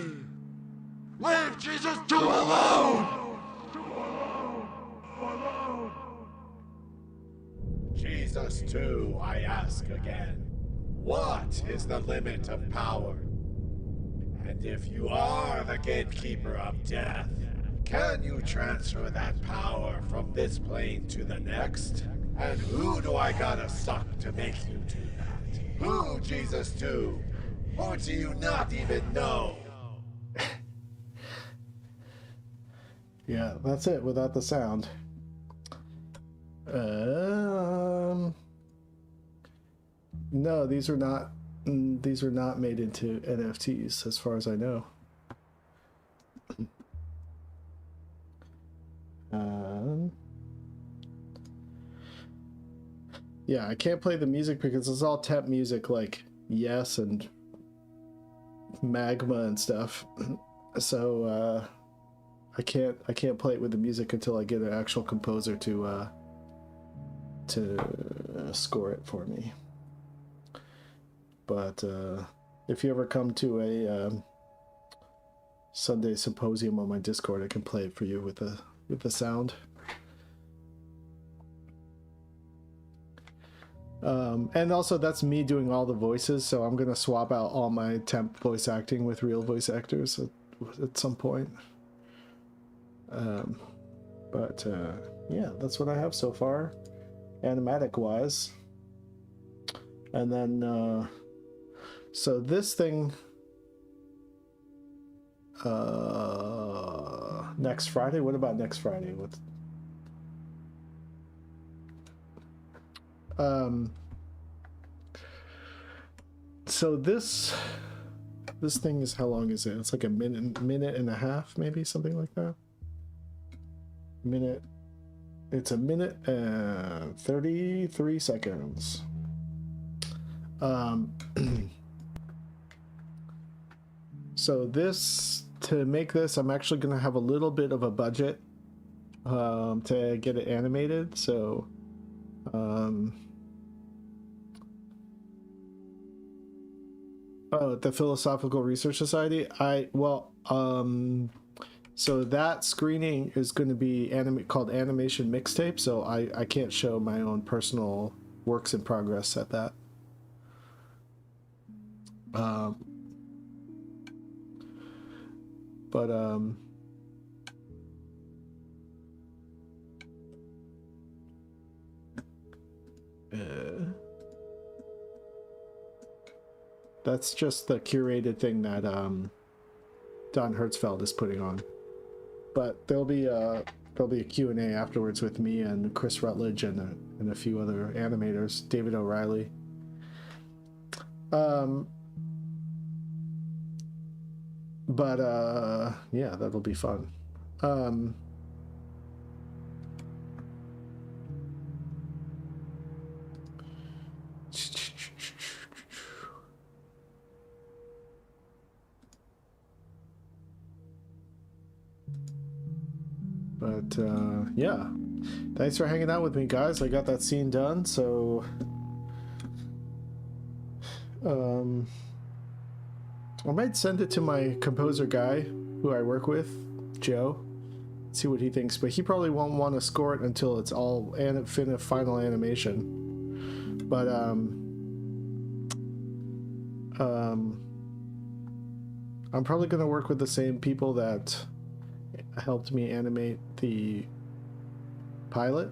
Leave Jesus 2 alone! Jesus 2, I ask again. What is the limit of power? And if you are the gatekeeper of death, can you transfer that power from this plane to the next? And who do I gotta suck to make you do that? Who, Jesus 2? Or do you not even know? Yeah, that's it without the sound. No, these are not made into NFTs as far as I know. Yeah, I can't play the music because it's all temp music like Yes and Magma and stuff. So I can't play it with the music until I get an actual composer to score it for me. But if you ever come to a Sunday symposium on my Discord, I can play it for you with the sound. And also that's me doing all the voices, so I'm gonna swap out all my temp voice acting with real voice actors at some point. But yeah, that's what I have so far, animatic wise. And then so this thing next Friday. What about next Friday? What? So this thing is, how long is it? It's like a minute and a half, maybe, something like that. It's a minute and 33 seconds. So this, to make this, I'm actually gonna have a little bit of a budget to get it animated. So oh, the Philosophical Research Society. So that screening is going to be called Animation Mixtape. So I can't show my own personal works in progress at that. That's just the curated thing that Don Hertzfeld is putting on. But there'll be a Q&A afterwards with me and Chris Rutledge and a few other animators, David O'Reilly. Yeah, that'll be fun. But yeah, thanks for hanging out with me, guys. I got that scene done, so I might send it to my composer guy who I work with, Joe, see what he thinks, but he probably won't want to score it until it's all final animation. But I'm probably going to work with the same people that helped me animate the pilot.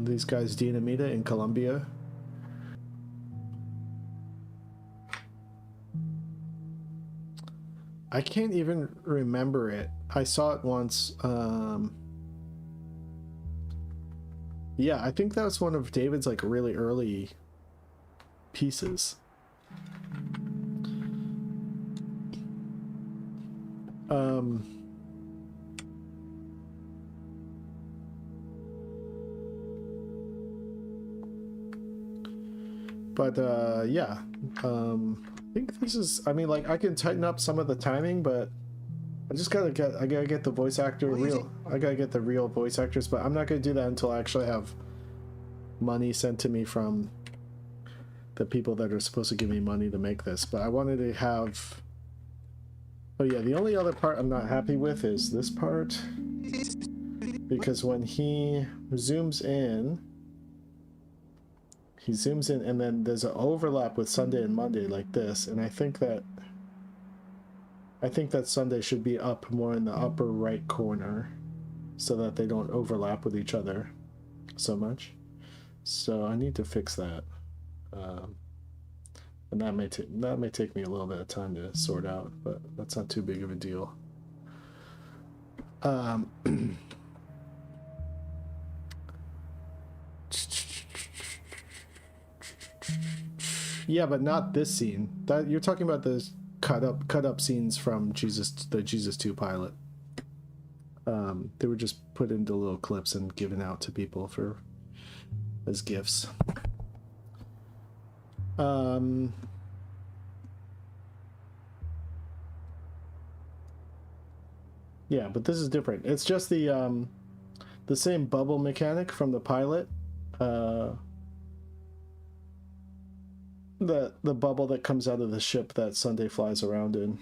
These guys, Dean Amita in Colombia. I can't even remember it. I saw it once. Yeah, I think that was one of David's like really early pieces. But yeah, I think this is, I mean, like I can tighten up some of the timing, but I gotta get the voice actor I gotta get the real voice actors, but I'm not gonna do that until I actually have money sent to me from the people that are supposed to give me money to make this. But I wanted to have, oh yeah, the only other part I'm not happy with is this part, because when he zooms in and then there's an overlap with Sunday and Monday like this, and I think that Sunday should be up more in the upper right corner so that they don't overlap with each other so much. So I need to fix that. And that may take me a little bit of time to sort out, but that's not too big of a deal. Yeah, but not this scene. That you're talking about the cut up scenes from the Jesus 2 pilot. They were just put into little clips and given out to people as gifts. Yeah, but this is different. It's just the same bubble mechanic from the pilot. The bubble that comes out of the ship that Sunday flies around in.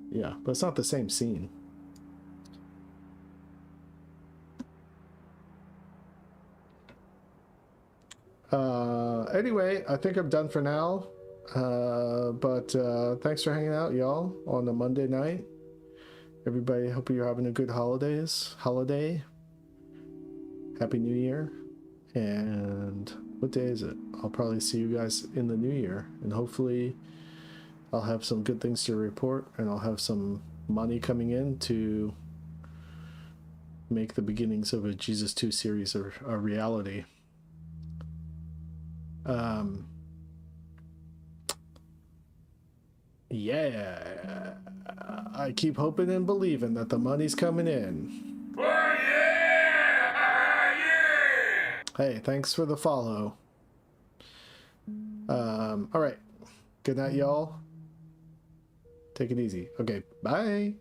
Yeah, but it's not the same scene. Anyway, I think I'm done for now. But thanks for hanging out, y'all, on a Monday night. Everybody, hope you're having a good holiday. Happy New Year. And what day is it? I'll probably see you guys in the new year, and hopefully I'll have some good things to report, and I'll have some money coming in to make the beginnings of a Jesus 2 series a reality. Yeah, I keep hoping and believing that the money's coming in. Hey, thanks for the follow. All right. Good night, y'all. Take it easy. Okay, bye.